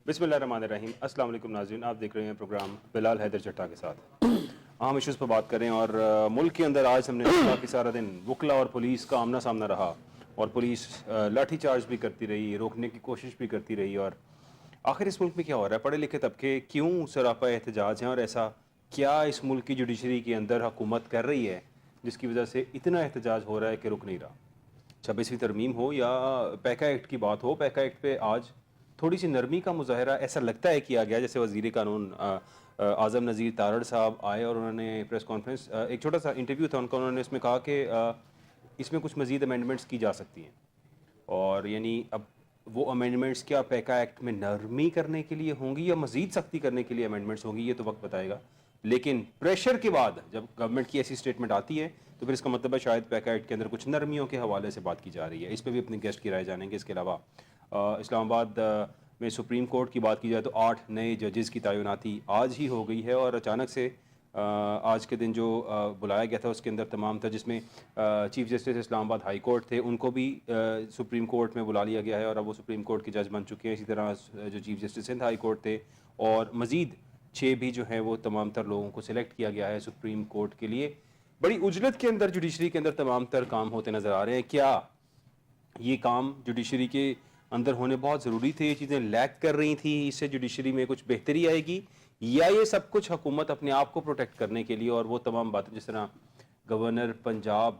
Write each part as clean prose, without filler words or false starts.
बिस्मिल्लाहिर्रहमानिर्रहीम। अस्सलाम वालेकुम नाज़रीन, आप देख रहे हैं प्रोग्राम बिलाल हैदर चट्टा के साथ अहम इश्यूज़ पर बात करें। और मुल्क के अंदर आज हमने देखा कि सारा दिन वकला और पुलिस का आमना सामना रहा और पुलिस लाठी चार्ज भी करती रही, रोकने की कोशिश भी करती रही। और आखिर इस मुल्क में क्या हो रहा है? पढ़े लिखे तबके क्यों सरापा एहतजाज हैं? और ऐसा क्या इस मुल्क की जुडिशरी के अंदर हुकूमत कर रही है जिसकी वजह से इतना एहतजाज हो रहा है कि रुक नहीं रहा? 26वीं तरमीम हो या पैका एक्ट की बात हो, पैका एक्ट पे आज थोड़ी सी नरमी का मुजाहरा ऐसा लगता है किया गया। जैसे वज़ीर कानून आज़म नज़ीर तारड़ साहब आए और उन्होंने प्रेस कॉन्फ्रेंस, एक छोटा सा इंटरव्यू था उनका, उन्होंने इसमें कहा कि इसमें कुछ मज़ीद अमेंडमेंट्स की जा सकती हैं। और यानी अब वो अमेंडमेंट्स क्या पैका एक्ट में नरमी करने के लिए होंगी या मज़ीद सख्ती करने के लिए अमेंडमेंट्स होंगी, ये तो वक्त बताएगा। लेकिन प्रेशर के बाद जब गवर्नमेंट की ऐसी स्टेटमेंट आती है तो फिर इसका मतलब है शायद पैका एक्ट के अंदर कुछ नरमियों के हवाले से बात की जा रही है। इस पर भी अपने गेस्ट की राय जानेंगे। इसके अलावा इस्लामाबाद में सुप्रीम कोर्ट की बात की जाए तो 8 नए जजेस की तैनाती आज ही हो गई है। और अचानक से आज के दिन जो बुलाया गया था उसके अंदर तमाम था, जिसमें chief justice Islamabad high court थे, उनको भी सुप्रीम कोर्ट में बुला लिया गया है और अब वो सुप्रीम कोर्ट के जज बन चुके हैं। इसी तरह जो chief justice Sindh high court थे और मज़ीद 6 भी जो हैं वो तमाम तर लोगों को सिलेक्ट किया गया है सुप्रीम कोर्ट के लिए। बड़ी उजलत के अंदर जुडिशरी के अंदर तमाम तर काम होते नज़र आ रहे हैं। क्या ये काम जुडिशरी के अंदर होने बहुत ज़रूरी थे? ये चीज़ें लैक कर रही थी, इससे जुडिशरी में कुछ बेहतरी आएगी, या ये सब कुछ हुकूमत अपने आप को प्रोटेक्ट करने के लिए? और वो तमाम बातें, जिस तरह गवर्नर पंजाब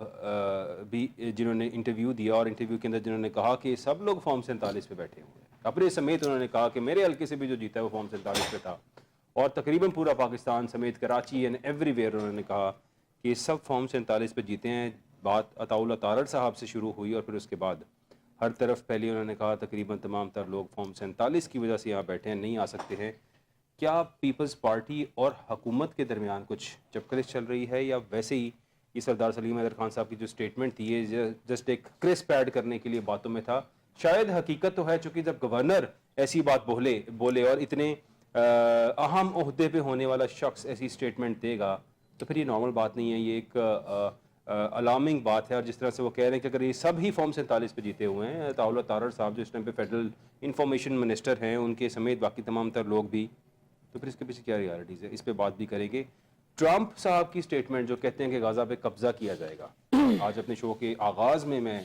भी जिन्होंने इंटरव्यू दिया और इंटरव्यू के अंदर जिन्होंने कहा कि सब लोग फॉर्म 47 पे बैठे हुए हैं, अपने समेत उन्होंने कहा कि मेरे हल्के से भी जो जीता है वो फॉर्म 47 पे था। और तकरीबन पूरा पाकिस्तान समेत कराची एंड एवरीवेयर उन्होंने कहा कि सब फॉर्म 47 पे जीते हैं। बात अताउल्लाह तारड़ साहब से शुरू हुई और फिर उसके बाद हर तरफ पहले उन्होंने कहा तकरीबन तमाम तर लोग फॉर्म 47 की वजह से यहाँ बैठे हैं, नहीं आ सकते हैं। क्या पीपल्स पार्टी और हुकूमत के दरमियान कुछ चपकलिश चल रही है, या वैसे ही ये सरदार सलीम हैदर खान साहब की जो स्टेटमेंट थी ये जस्ट एक क्रिस्प ऐड करने के लिए बातों में था? शायद हकीकत तो है, चूंकि जब गवर्नर ऐसी बात बोले और इतने अहम ओहदे पे होने वाला शख्स ऐसी स्टेटमेंट देगा तो फिर ये नॉर्मल बात नहीं है, ये एक अलार्मिंग बात है। और जिस तरह से वो कह रहे हैं कि अगर ये सब ही फॉर्म 47 पे जीते हुए हैं, अताउल्लाह तारड़ साहब जो इस टाइम पे फेडरल इंफॉर्मेशन मिनिस्टर हैं, उनके समेत बाकी तमाम तर लोग भी, तो फिर इसके पीछे क्या रियलिटीज़ है, इस पर बात भी करेंगे। ट्रंप साहब की स्टेटमेंट जो कहते हैं कि गाज़ा पे कब्ज़ा किया जाएगा, आज अपने शो के आगाज़ में मैं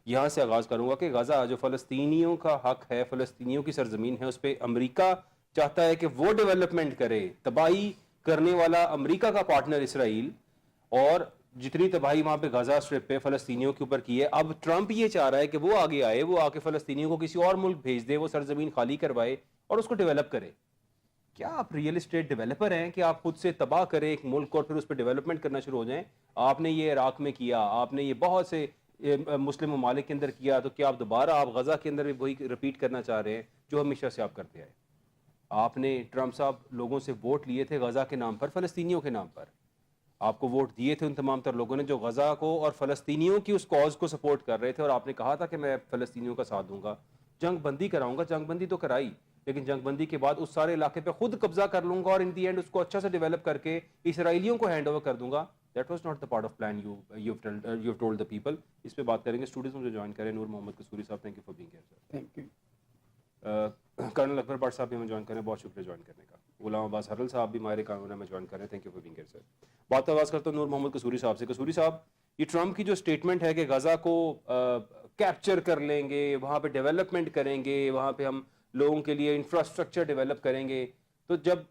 यहाँ से आगाज़ करूँगा कि गाज़ा जो फ़लस्तीनियों का हक है, फ़लस्तीनियों की सरजमीन है, उस पर अमरीका चाहता है कि वो डेवलपमेंट करे। तबाही करने वाला अमरीका का पार्टनर इसराइल, और जितनी तबाही वहाँ पे गाज़ा स्ट्रिप पे फ़लस्तीनियों के ऊपर की है, अब ट्रंप ये चाह रहा है कि वो आगे आए, वो आके फ़लस्तीनियों को किसी और मुल्क भेज दे, वो सरजमीन खाली करवाए और उसको डेवलप करे। क्या आप रियल एस्टेट डेवलपर हैं कि आप खुद से तबाह करें एक मुल्क और फिर उस पर डेवलपमेंट करना शुरू हो जाएं? आपने ये इराक में किया, आपने ये बहुत से मुस्लिम ममालिक के अंदर किया, तो क्या आप दोबारा आप गजा के अंदर भी वही रिपीट करना चाह रहे हैं जो हमेशा से आप करते आए? आपने ट्रंप साहब लोगों से वोट लिए थे गजा के नाम पर, फ़लस्तीनियों के नाम पर। आपको वोट दिए थे उन तमाम तर लोगों ने जो गजा को और फ़लस्तीनियों की उस कॉज को सपोर्ट कर रहे थे, और आपने कहा था कि मैं फ़लस्तीनियों का साथ दूंगा, जंग बंदी कराऊंगा। जंग बंदी तो कराई, लेकिन जंग बंदी के बाद उस सारे इलाके पे खुद कब्जा कर लूंगा और इन दी एंड उसको अच्छा से डेवलप करके इसराइलियों को हैंड ओवर कर दूंगा। That was not the part of plan you told the people. इस पे बात करेंगे। स्टूडियोज में जो ज्वाइन करें, नूर Mohammad Kasuri sahab, thank you for being here sir. Thank you. Colonel Akbar Bhatt sahab भी हमें ज्वाइन करें, बहुत शुक्रिया ज्वाइन करने का। गुलाम अब्बास हरल साहब भी माहिर कानून में ज्वाइन करें, thank you for being here sir. बात आवाज़ करता हूँ नूर मोहम्मद कसूरी साहब से। कसूरी साहब, ये ट्रंप की जो स्टेटमेंट है कि गजा को कैप्चर कर लेंगे, वहाँ पे डेवलपमेंट करेंगे, वहाँ पे हम लोगों के लिए इंफ्रास्ट्रक्चर डेवलप करेंगे, तो जब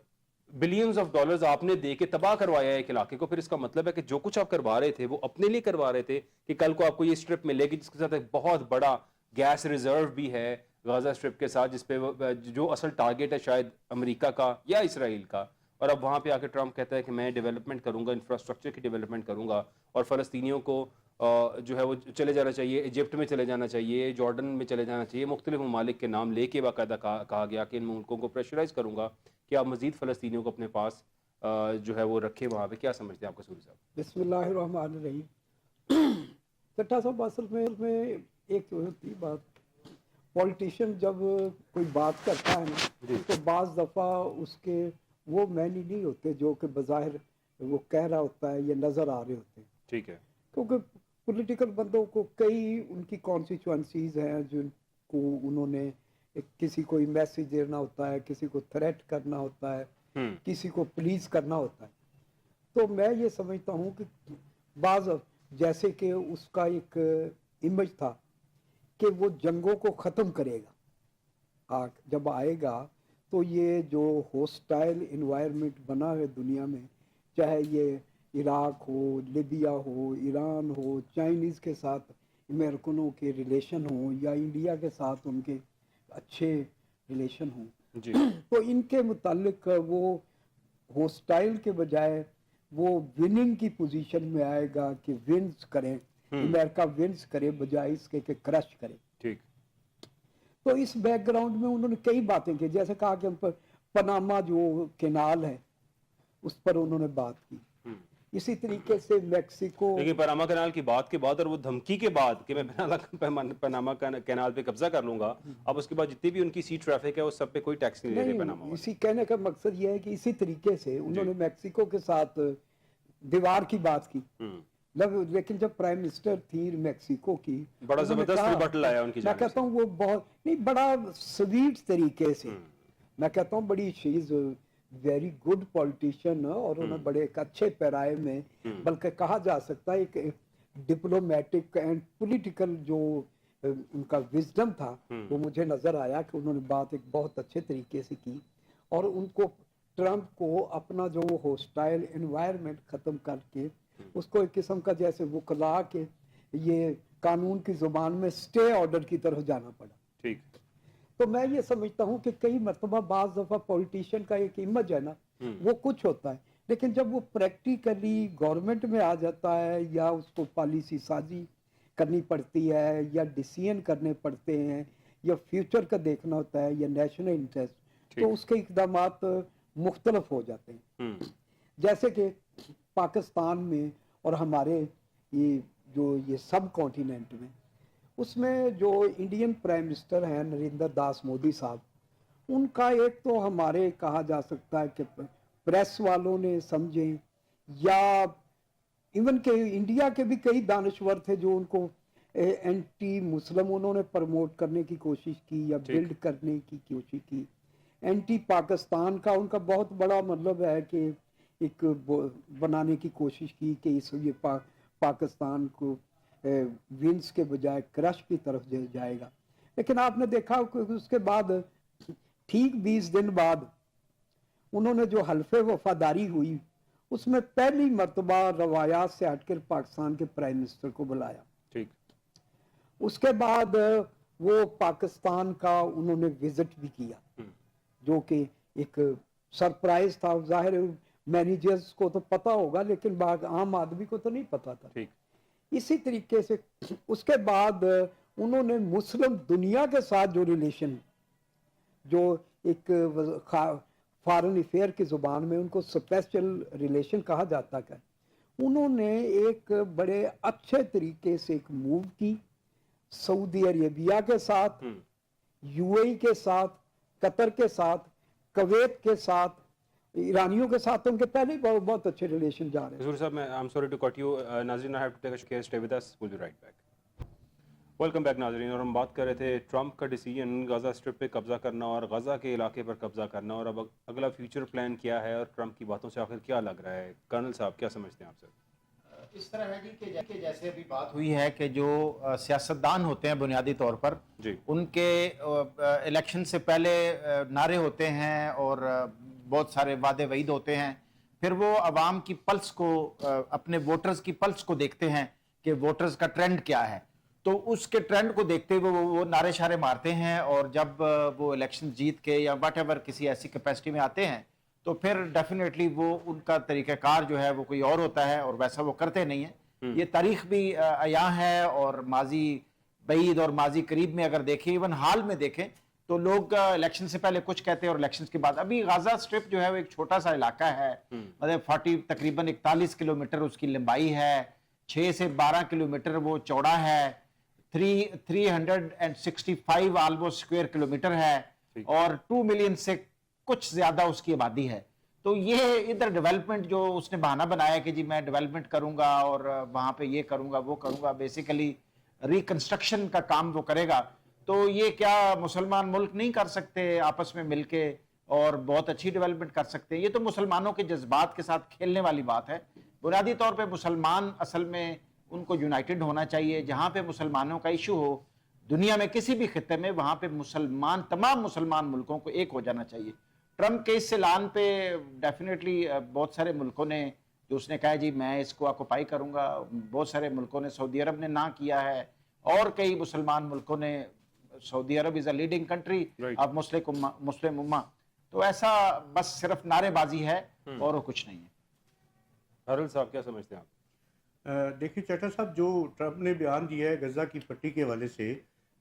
बिलियंस ऑफ डॉलर्स आपने दे के तबाह करवाया है एक इलाके को, फिर इसका मतलब है कि जो कुछ आप करवा रहे थे वो अपने लिए करवा रहे थे कि कल को आपको ये स्ट्रिप मिलेगी जिसके साथ एक बहुत बड़ा गैस रिजर्व भी है गाजा स्ट्रिप के साथ, जिसपे जो असल टारगेट है शायद अमेरिका का या इसराइल का। और अब वहाँ पे आके ट्रंप कहता है कि मैं डेवलपमेंट करूँगा, इंफ्रास्ट्रक्चर की डेवलपमेंट करूँगा, और फ़लस्तीनियों को जो है वो चले जाना चाहिए, इजिप्ट में चले जाना चाहिए, जॉर्डन में चले जाना चाहिए, मुख्तलिफ ममालिक के नाम लेके बाकायदा कहा गया कि इन मुल्कों को प्रेशराइज करूँगा कि आप मज़ीद फ़लस्तीनियों को अपने पास जो है वो रखे वहाँ पे। क्या समझते हैं आप कसूरी साहब? बिस्मिल्लाहिर्रहमानिर्रहीम। चट्टा साहब, असल में एक होती बात, पॉलिटिशियन जब कोई बात करता है ना, जी तो बाज़ दफ़ा उसके वो मैनी नहीं होते जो कि बज़ाहिर वो कह रहा होता है, ये नज़र आ रहे होते हैं। ठीक है। क्योंकि पॉलिटिकल बंदों को कई उनकी कॉन्स्टिट्यूंसीज हैं जिनको उन्होंने किसी को मैसेज देना होता है, किसी को थ्रेट करना होता है, किसी को प्लीज करना होता है। तो मैं ये समझता हूँ कि बाज जैसे कि उसका एक इमेज था कि वो जंगों को ख़त्म करेगा, जब आएगा तो ये जो होस्टाइल इन्वायरमेंट बना है दुनिया में, चाहे ये इराक हो, लिबिया हो, ईरान हो, चाइनीज़ के साथ अमेरिकनों के रिलेशन हो या इंडिया के साथ उनके अच्छे रिलेशन हों, जी तो इनके मुतालिक वो होस्टाइल के बजाय वो विनिंग की पोजीशन में आएगा कि विन्स करें, अमेरिका विन्स करे बजाय इसके कि क्रश करे। ठीक। तो इस बैकग्राउंड में उन्होंने कई बातें की, जैसे कहा कि पनामा जो कैनाल है उस पर उन्होंने बात की। इसी तरीके से मैक्सिको, लेकिन पनामा कैनाल की बात के बाद और वो धमकी के बाद कि मैं पनामा कैनाल पे कब्जा कर लूंगा, अब उसके बाद जितनी भी उनकी सी ट्रैफिक है उस सब पे कोई टैक्स नहीं ले रहे पनामा वाले। इसी कहने का मकसद ये है कि इसी तरीके से उन्होंने मैक्सिको के साथ दीवार की बात की। लेकिन जब प्राइम मिनिस्टर थी मैक्सिको की, बड़ा जबरदस्त रिबटल आया उनकी मैं जानिब कहता हूँ वो बहुत नहीं, बड़ा स्वीट तरीके से, मैं कहता हूँ बड़ी she is very good politician और उन्हें बड़े एक अच्छे पैराए में, बल्कि कहा जा सकता है एक डिप्लोमेटिक एंड पॉलिटिकल जो उनका विजडम था वो मुझे नजर आया कि उन्होंने बात एक बहुत अच्छे तरीके से की और उनको ट्रंप को अपना जो होस्टाइल एनवायरनमेंट खत्म करके उसको एक किस्म का जैसे वकला के ये कानून की जुबान में स्टे ऑर्डर की तरफ जाना पड़ा। ठीक। तो मैं ये समझता हूँ कि कई मरतबा बाज दफा पॉलिटिशियन का एक इमेज है ना, वो कुछ होता है, लेकिन जब वो प्रैक्टिकली गवर्नमेंट में आ जाता है या उसको पॉलिसी साजी करनी पड़ती है या डिसीजन करने पड़ते हैं या फ्यूचर का देखना होता है या नेशनल इंटरेस्ट, तो उसके इकदामात मुख्तलफ हो जाते हैं। जैसे कि पाकिस्तान में और हमारे ये सब कॉन्टिनेंट में, उसमें जो इंडियन प्राइम मिनिस्टर हैं नरेंद्र दास मोदी साहब, उनका एक तो हमारे कहा जा सकता है कि प्रेस वालों ने समझें या इवन के इंडिया के भी कई दानश्वर थे जो उनको एंटी मुस्लिम उन्होंने प्रमोट करने की कोशिश की या बिल्ड करने की कोशिश की। एंटी पाकिस्तान का उनका बहुत बड़ा मतलब है कि एक बनाने की कोशिश की कि इस ये पाकिस्तान को विंस के बजाय क्रश की तरफ जाएगा। लेकिन आपने देखा कि उसके बाद ठीक 20 दिन बाद उन्होंने जो हल्फे वफादारी हुई उसमें पहली मर्तबा रवायात से हटकर पाकिस्तान के प्राइम मिनिस्टर को बुलाया। ठीक। उसके बाद वो पाकिस्तान का उन्होंने विजिट भी किया जो कि एक सरप्राइज था। जाहिर मैनेजर्स को तो पता होगा लेकिन आम आदमी को तो नहीं पता था। ठीक। इसी तरीके से उसके बाद उन्होंने मुस्लिम दुनिया के साथ जो रिलेशन, जो एक फॉरेन अफेयर की जुबान में उनको स्पेशल रिलेशन कहा जाता है, उन्होंने एक बड़े अच्छे तरीके से एक मूव की सऊदी अरेबिया के साथ, यूएई के साथ, कतर के साथ, कुवैत के साथ, ईरानियों के साथ उनके पहले ही बहुत अच्छे रिलेशन जा रहे हैं। हुजूर साहब, मैं I am sorry to cut you, नाज़रीन, I have to take a care, stay with us, will be right back. Welcome back नाज़रीन, और हम बात कर रहे थे ट्रंप का डिसीजन गज़ा स्ट्रिप पे कब्जा करना और गज़ा के इलाके पर कब्जा करना, और अब अगला फ्यूचर प्लान क्या है और ट्रंप की बातों से आखिर क्या लग रहा है। कर्नल साहब क्या समझते हैं आप सर? इस तरह है जी कि जैसे अभी बात हुई है कि जो सियासतदान होते हैं बुनियादी तौर पर जी, उनके इलेक्शन से पहले नारे होते हैं और बहुत सारे वादे वईद होते हैं, फिर वो अवाम की पल्स को, अपने वोटर्स की पल्स को देखते हैं कि वोटर्स का ट्रेंड क्या है, तो उसके ट्रेंड को देखते हुए वो नारे शारे मारते हैं, और जब वो इलेक्शन जीत के या व्हाटएवर किसी ऐसी कैपेसिटी में आते हैं तो फिर डेफिनेटली वो उनका तरीक़ाकार जो है वो कोई और होता है और वैसा वो करते नहीं है। ये तारीख भी अया है, और माजी बईद और माजी करीब में अगर देखें, इवन हाल में देखें, तो लोग इलेक्शन से पहले कुछ कहते हैं और इलेक्शन के बाद। अभी गाजा स्ट्रिप जो है वो एक छोटा सा इलाका है, मतलब तकरीबन 41 किलोमीटर उसकी लंबाई है, 6 से 12 किलोमीटर वो चौड़ा है, 365 ऑलमोस्ट स्क्वायर किलोमीटर है, और 2 मिलियन से कुछ ज्यादा उसकी आबादी है। तो ये इधर डेवलपमेंट जो उसने बहाना बनाया कि जी मैं डेवलपमेंट करूंगा और वहां पे ये करूंगा वो करूंगा, बेसिकली रिकंस्ट्रक्शन का काम वो करेगा, تو یہ کیا مسلمان ملک نہیں کر سکتے آپس میں مل کے اور بہت اچھی ڈیولپمنٹ کر سکتے ہیں؟ یہ تو مسلمانوں کے جذبات کے ساتھ کھیلنے والی بات ہے. بنیادی طور پہ مسلمان اصل میں ان کو یونائٹڈ ہونا چاہیے. جہاں پہ مسلمانوں کا ایشو ہو دنیا میں کسی بھی خطے میں، وہاں پہ تمام مسلمان ملکوں کو ایک ہو جانا چاہیے. ٹرمپ کے اس اعلان پہ ڈیفینیٹلی بہت سارے ملکوں نے جو اس نے کہا جی میں اس کو آکوپائی کروں گا، بہت سارے ملکوں نے، سعودی عرب نے نہ کیا ہے، اور کئی مسلمان ملکوں نے. Saudi Arab is a leading country of Muslim امہ. تو ایسا بس صرف نعرے بازی ہے اور وہ کچھ نہیں ہے. ہرل صاحب کیا سمجھتے ہیں آپ؟ دیکھیے چٹا صاحب، جو ٹرمپ نے بیان دیا ہے غزہ کی پٹی کے حوالے سے،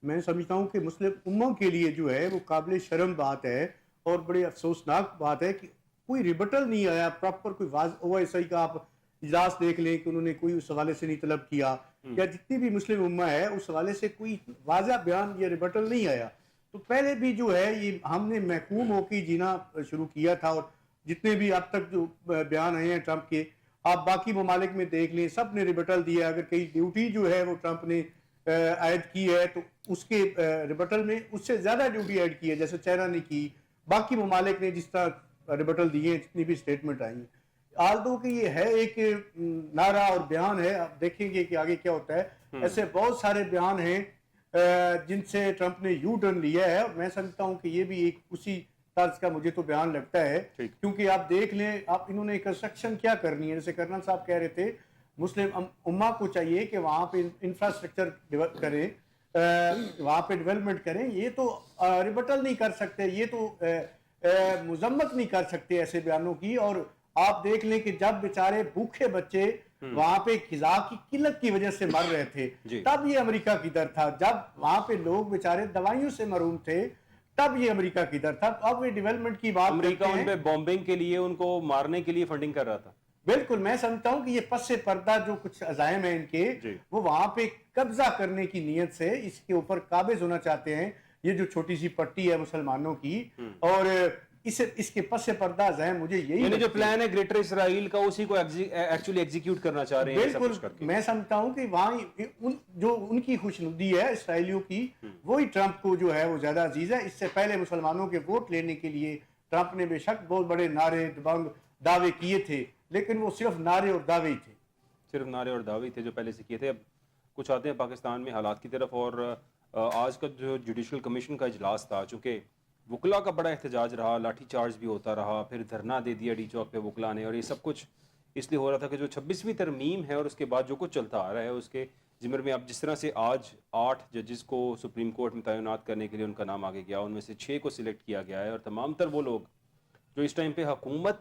میں سمجھتا ہوں کہ مسلم امہ کے لیے جو ہے وہ قابل شرم بات ہے اور بڑی افسوسناک بات ہے کہ کوئی ریبٹل نہیں آیا پراپر. کوئی او ایس آئی کا آپ اجلاس دیکھ لیں کہ انہوں نے کوئی اس حوالے سے نہیں طلب کیا، یا جتنی بھی مسلم امہ ہے اس حوالے سے کوئی واضح بیان یا ریبٹل نہیں آیا. تو پہلے بھی جو ہے یہ ہم نے محکوم ہو کے جینا شروع کیا تھا، اور جتنے بھی اب تک جو بیان آئے ہیں ٹرمپ کے، آپ باقی ممالک میں دیکھ لیں، سب نے ریبٹل دیا. اگر کئی ڈیوٹی جو ہے وہ ٹرمپ نے عائد کی ہے تو اس کے ریبٹل میں اس سے زیادہ ڈیوٹی ایڈ کی ہے، جیسے چائنا نے کی، باقی ممالک نے جس طرح ریبٹل دیے ہیں، جتنی بھی اسٹیٹمنٹ آئی ہیں. آلدو کہ یہ ہے ایک نعرہ اور بیان ہے، آپ دیکھیں گے کہ آگے کیا ہوتا ہے. ایسے بہت سارے بیان ہیں جن سے ٹرمپ نے یو ٹرن لیا ہے، اور میں سمجھتا ہوں کہ یہ بھی ایک اسی طرز کا مجھے تو بیان لگتا ہے. کیونکہ آپ دیکھ لیں، آپ انہوں نے کنسٹرکشن کیا کرنی ہے، جیسے کرنل صاحب کہہ رہے تھے مسلم امہ کو چاہیے کہ وہاں پہ انفراسٹرکچر ڈیولپ کریں، وہاں پہ ڈیولپمنٹ کریں. یہ تو ریبٹل نہیں کر سکتے، یہ تو مذمت نہیں کر سکتے ایسے بیانوں کی. اور آپ دیکھ لیں کہ جب بیچارے بھوکے بچے وہاں پہ غذا کی قلت کی وجہ سے مر رہے تھے تب یہ امریکہ کی در تھا. جب وہاں پہ لوگ بیچارے دوائیوں سے محروم تھے تب یہ امریکہ کی در تھا. اب یہ ڈیولپمنٹ کی بات امریکہ ان پہ بومبنگ کے لیے، ان کو مارنے کے لیے فنڈنگ کر رہا تھا. بالکل، میں سمجھتا ہوں کہ یہ پس پردہ جو کچھ عزائم ہیں ان کے، وہ وہاں پہ قبضہ کرنے کی نیت سے اس کے اوپر قابض ہونا چاہتے ہیں. یہ جو چھوٹی سی پٹی ہے مسلمانوں کی، اور اس کے پس پردہ عزائم مجھے یہی جو پلان ہے گریٹر اسرائیل کا، اسی کو ایکچولی ایگزیکیوٹ کرنا چاہ رہے ہیں. بالکل، میں سمجھتا ہوں کہ وہاں جو ان کی خوشنودی ہے اسرائیلیوں کی، وہی ٹرمپ کو جو ہے وہ زیادہ عزیز ہے. اس سے پہلے مسلمانوں کے ووٹ لینے کے لیے ٹرمپ نے بے شک بہت بڑے نعرے دعوے کیے تھے، لیکن وہ صرف نعرے اور دعوے ہی تھے. صرف نعرے اور دعوے تھے جو پہلے سے کیے تھے. اب کچھ آتے ہیں پاکستان میں حالات کی طرف، اور آج کا جو جوڈیشل کمیشن کا اجلاس تھا، چونکہ وکلا کا بڑا احتجاج رہا، لاٹھی چارج بھی ہوتا رہا، پھر دھرنا دے دیا ڈی چوک پہ وکلا نے، اور یہ سب کچھ اس لیے ہو رہا تھا کہ جو 26ویں ترمیم ہے اور اس کے بعد جو کچھ چلتا آ رہا ہے اس کے ضمن میں اب جس طرح سے آج 8 ججز کو سپریم کورٹ میں تعینات کرنے کے لیے ان کا نام آگے گیا، ان میں سے 6 کو سلیکٹ کیا گیا ہے، اور تمام تر وہ لوگ جو اس ٹائم پہ حکومت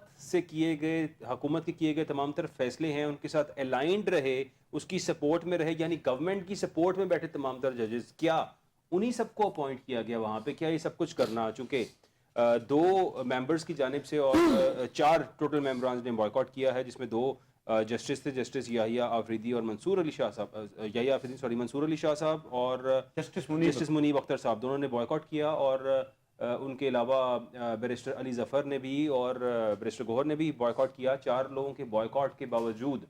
کے کیے گئے تمام تر فیصلے ہیں ان کے ساتھ الائنڈ رہے، اس کی سپورٹ میں رہے، یعنی گورنمنٹ کی سپورٹ میں بیٹھے تمام تر ججز، کیا انہی سب کو اپوائنٹ کیا گیا وہاں پہ؟ کیا یہ سب کچھ کرنا، چونکہ 2 ممبرز کی جانب سے اور 4 ٹوٹل ممبران نے بائیکاٹ کیا ہے، جس میں 2 جسٹس تھے، جسٹس یحییٰ آفریدی اور منصور علی شاہ صاحب اور جسٹس منیب اختر صاحب، دونوں نے بائیکاٹ کیا. اور ان کے علاوہ بیرسٹر علی ظفر نے بھی اور بیرسٹر گوہر نے بھی بائیکاٹ کیا. 4 لوگوں کے بائیکاٹ کے باوجود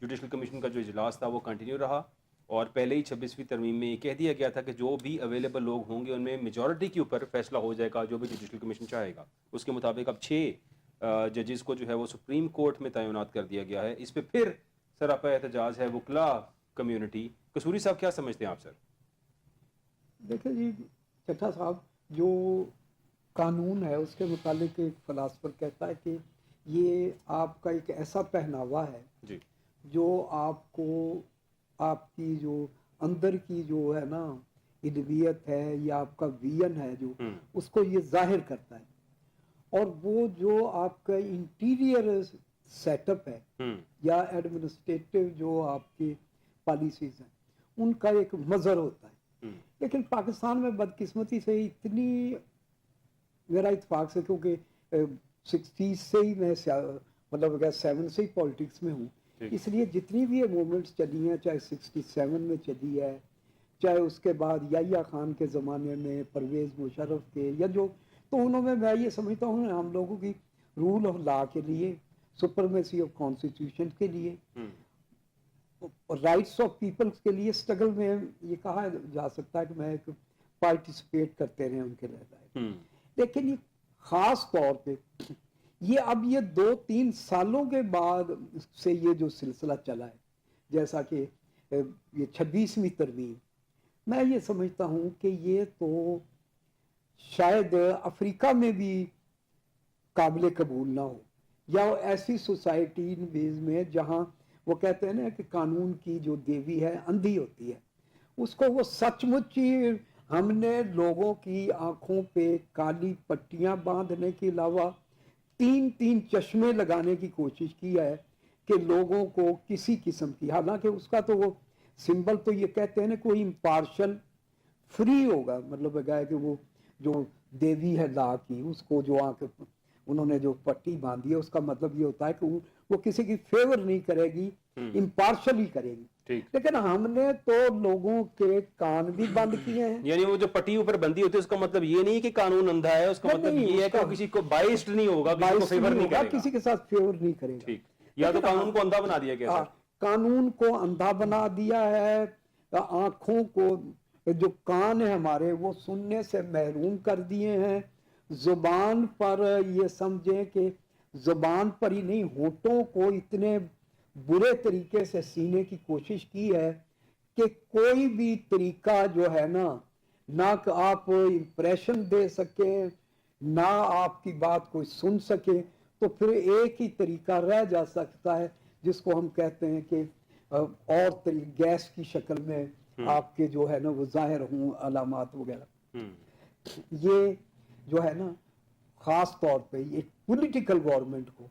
جوڈیشل کمیشن کا جو اجلاس تھا وہ کنٹینیو رہا، اور پہلے ہی 26ویں ترمیم میں یہ کہہ دیا گیا تھا کہ جو بھی اویلیبل لوگ ہوں گے ان میں میجورٹی کے اوپر فیصلہ ہو جائے گا جو بھی جوڈیشل کمیشن چاہے گا. اس کے مطابق اب 6 ججز کو جو ہے وہ سپریم کورٹ میں تعینات کر دیا گیا ہے. اس پہ پھر سراپا احتجاج ہے وکلا کمیونٹی. قصوری صاحب کیا سمجھتے ہیں آپ؟ سر دیکھیں جی چٹھا صاحب، جو قانون ہے اس کے متعلق ایک فلاسفر کہتا ہے کہ یہ آپ کا ایک ایسا پہناوا ہے جی جو آپ کو آپ کی جو اندر کی جو ہے نا ادبیت ہے یا آپ کا وین ہے جو اس کو یہ ظاہر کرتا ہے. اور وہ جو آپ کا انٹیریئر سیٹ اپ ہے یا ایڈمنسٹریٹو جو آپ کی پالیسیز ہیں ان کا ایک مظہر ہوتا ہے. لیکن پاکستان میں بدقسمتی سے اتنی میرا اتفاق سے، کیونکہ 60 سے ہی میں مطلب 7 سے ہی پالیٹکس میں ہوں، اس لیے جتنی بھی یہ موومنٹس چلی ہیں، چاہے 67 میں چلی ہے، چاہے اس کے بعد یحییٰ خان کے زمانے میں، پرویز مشرف کے، یا جو تو انہوں میں یہ سمجھتا ہوں ہم لوگوں کی رول آف لا کے لیے، سپرمیسی آف کانسٹیٹیوشن کے لیے، رائٹس آف پیپلز کے لیے اسٹرگل میں یہ کہا جا سکتا ہے کہ میں ایک पार्टिसिपेट करते रहे उनके लड़ाई। लेकिन ये खास तौर पे ये अब ये 2-3 सालों के बाद से ये जो सिलसिला चला है, जैसा कि ये 26वीं तरमीम, मैं ये समझता हूँ कि ये तो शायद अफ्रीका में भी काबिल कबूल ना हो, या ऐसी सोसाइटी में जहाँ वो कहते हैं ना कि कानून की जो देवी है अंधी होती है, उसको वो सचमुच ही हमने लोगों की आंखों पे काली पट्टियां बांधने के अलावा 3-3 चश्मे लगाने की कोशिश की है कि लोगों को किसी किस्म की, हालांकि उसका तो वो सिंबल तो ये कहते हैं ना कोई इम्पार्शल फ्री होगा, मतलब है कि वो जो देवी है ला की, उसको जो आंख उन्होंने जो पट्टी बांधी है उसका मतलब ये होता है कि वो किसी की फेवर नहीं करेगी, इम्पार्शल ही करेगी। ठीक। लेकिन हमने तो लोगों के कान भी बंद किए हैं। यानी वो जो पट्टी ऊपर बंदी होती है उसका मतलब ये नहीं कि कानून अंधा है, उसका मतलब नहीं, ये है कि वो किसी को बाइस्ड नहीं होगा, किसी को फेवर नहीं करेगा, किसी के साथ फेवर नहीं करेगा। ठीक। या तो कानून को अंधा बना दिया गया सर। कानून को अंधा बना दिया है, आंखों को, जो कान है हमारे वो सुनने से महरूम कर दिए हैं, जुबान पर ये समझें कि जुबान पर ही नहीं होठों को इतने बुरे तरीके से सीने की कोशिश की है कि कोई भी तरीका जो है ना कि आप इम्प्रेशन दे सके, ना आपकी बात कोई सुन सके, तो फिर एक ही तरीका रह जा सकता है जिसको हम कहते हैं कि और गैस की शक्ल में आपके जो है ना वो जाहिर हों अलामात वगैरह। ये जो है ना खास तौर पे ये पॉलिटिकल गवर्नमेंट को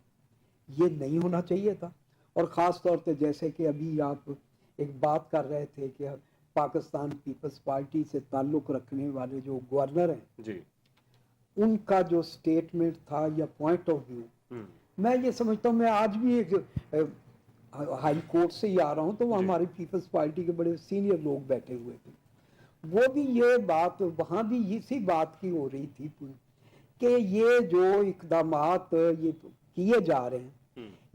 ये नहीं होना चाहिए था। और ख़ास तौर पे जैसे कि अभी आप एक बात कर रहे थे कि पाकिस्तान पीपल्स पार्टी से ताल्लुक़ रखने वाले जो गवर्नर हैं जी, उनका जो स्टेटमेंट था या पॉइंट ऑफ व्यू, मैं ये समझता हूँ, मैं आज भी एक हाई कोर्ट से ही आ रहा हूँ तो वो हमारी पीपल्स पार्टी के बड़े सीनियर लोग बैठे हुए थे, वो भी ये बात वहाँ भी इसी बात की हो रही थी कि ये जो इक़दामात ये किए जा रहे हैं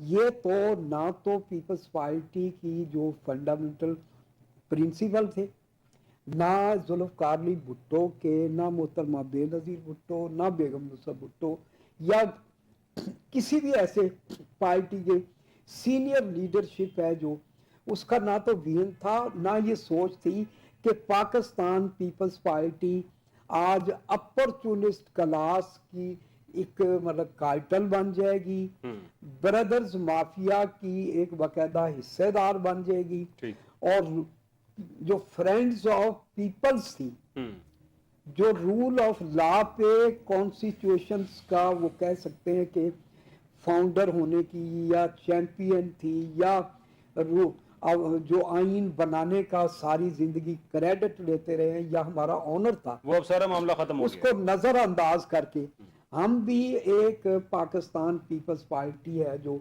ये तो ना तो पीपल्स पार्टी की जो फंडामेंटल प्रिंसिपल थे, ना जुल्फ़िकार अली भुट्टो के, ना मोहतरमा बेनज़ीर भुट्टो, ना बेगम नुसरत भुट्टो या किसी भी ऐसे पार्टी के सीनियर लीडरशिप है जो उसका ना तो विजन था, ना ये सोच थी कि पाकिस्तान पीपल्स पार्टी आज अपॉर्चुनिस्ट क्लास की एक मतलब कार्टल बन जाएगी, ब्रदर्स माफिया की एक बाकायदा हिस्सेदार बन जाएगी, और जो फ्रेंड्स ऑफ पीपल्स थी, जो रूल ऑफ लॉ पे कॉन्स्टिट्यूशंस का वो कह सकते हैं कि फाउंडर होने की या चैंपियन थी, या जो आइन बनाने का सारी जिंदगी क्रेडिट लेते रहे या हमारा ऑनर था, वो अब सारा मामला खत्म हो गया। उसको नजरअंदाज करके हम भी एक पाकिस्तान पीपल्स पार्टी है जो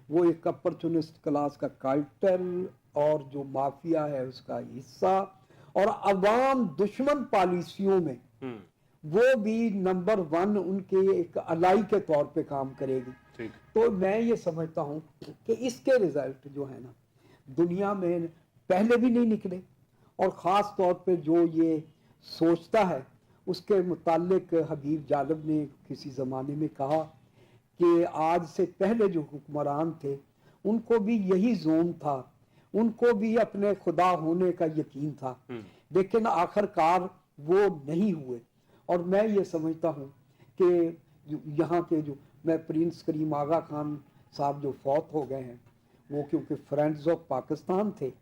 वो एक अपॉर्चुनिस्ट क्लास का कार्टेल और जो माफिया है उसका हिस्सा, और अवाम दुश्मन पॉलिसियों में वो भी नंबर 1 उनके एक अलाई के तौर पे काम करेगी। तो मैं ये समझता हूँ कि इसके रिजल्ट जो है ना दुनिया में पहले भी नहीं निकले, और ख़ास तौर पे जो ये सोचता है उसके मुतालिक हबीब जालिब ने किसी ज़माने में कहा कि आज से पहले जो हुक्मरान थे उनको भी यही जोन था, उनको भी अपने खुदा होने का यकीन था, लेकिन आखिरकार वो नहीं हुए। और मैं ये समझता हूँ कि यहाँ के जो मैं प्रिंस करीम आगा खान साहब जो फौत हो गए हैं, वो क्योंकि फ्रेंड्स ऑफ पाकिस्तान थे,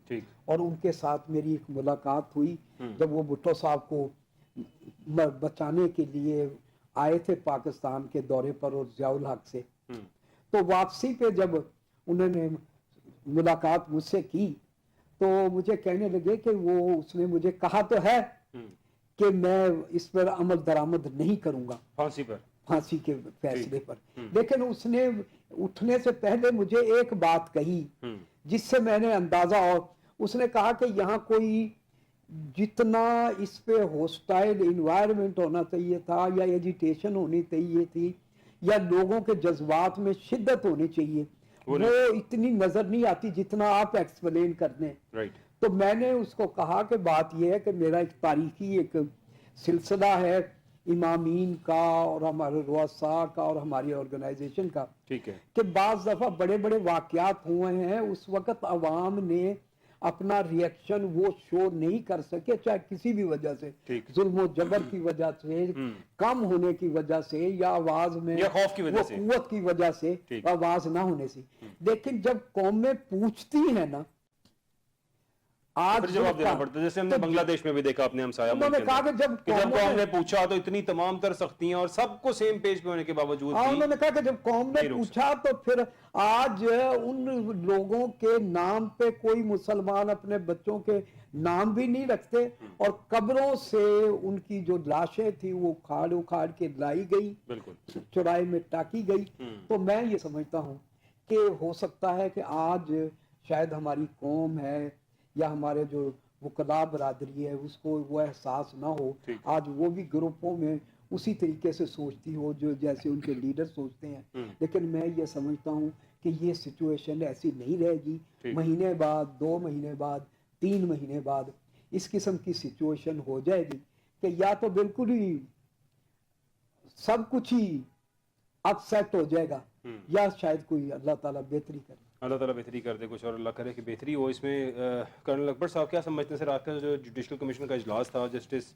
और उनके साथ मेरी एक मुलाकात हुई जब वो भुट्टो साहब को बचाने के लिए आए थे पाकिस्तान के दौरे पर और ज़ियाउल हक से, तो वापसी पे जब उन्होंने मुलाकात मुझसे की तो मुझे कहने लगे कि वो उसने मुझे कहा तो है कि मैं इस पर अमल दरामद नहीं करूंगा फांसी के फैसले पर, लेकिन उसने उठने से पहले मुझे एक बात कही जिससे मैंने अंदाजा, और उसने कहा कि यहाँ कोई जितना इस पे हॉस्टाइल इन्वायरमेंट होना चाहिए था या एजिटेशन होनी चाहिए थी या लोगों के जज्बात में शिद्दत होनी चाहिए, वो इतनी नजर नहीं आती जितना आप एक्सप्लेन करने। तो मैंने उसको कहा कि बात यह है कि मेरा एक तारीखी एक सिलसिला है इमामीन का और हमारे रुआसा का और हमारी ऑर्गेनाइजेशन का, ठीक है। कि बाज़ दफ़ा बड़े बड़े वाक़यात हुए हैं, उस वक़्त अवाम ने अपना रिएक्शन वो शो नहीं कर सके, चाहे किसी भी वजह से, ठीक। जुल्म और जबर की वजह से, कम होने की वजह से, या आवाज में या खौफ की वजह वो से। कुव्वत की वजह से, ठीक। आवाज ना होने से। लेकिन जब कौमें पूछती है ना, आज फिर जवाब देना जो पड़ता है, जैसे हमने तो बांग्लादेश में भी देखा अपने हमसाया मुल्क उन्होंने के कहा अंदर, कि जब कि जब कौमों कौम ने- ने पूछा तो इतनी तमाम तर सख्तियां और सबको सेम पेज पे होने के बावजूद हाँ, भी उन्होंने कहा कि जब कौम ने नहीं रोक पूछा तो फिर आज उन लोगों के नाम पे कोई मुसलमान अपने बच्चों के नाम भी नहीं रखते, और कब्रों से उनकी जो लाशें थी वो उखाड़ उखाड़ के लाई गई, बिल्कुल। चौराहे में टाकी गई। तो मैं ये समझता हूँ कि हो सकता है कि आज शायद हमारी कौम है या हमारे जो वकला बरादरी है उसको वो एहसास ना हो, ठीक। आज वो भी ग्रुपों में उसी तरीके से सोचती हो जो जैसे उनके लीडर सोचते हैं। लेकिन मैं ये समझता हूँ कि ये सिचुएशन ऐसी नहीं रहेगी। ठीक। महीने बाद, 2 महीने बाद, 3 महीने बाद इस किस्म की सिचुएशन हो जाएगी कि या तो बिल्कुल ही सब कुछ ही अपसेट हो जाएगा, या शायद कोई अल्लाह ताला बेहतरी करे। अल्लाह ताला बेहतरी कर दे कुछ, और अल्लाह करे कि बेहतरी हो इसमें। कर्नल अकबर साहब क्या समझते हैं सर, आज का जो जुडिशल कमीशन का इजलास था, जस्टिस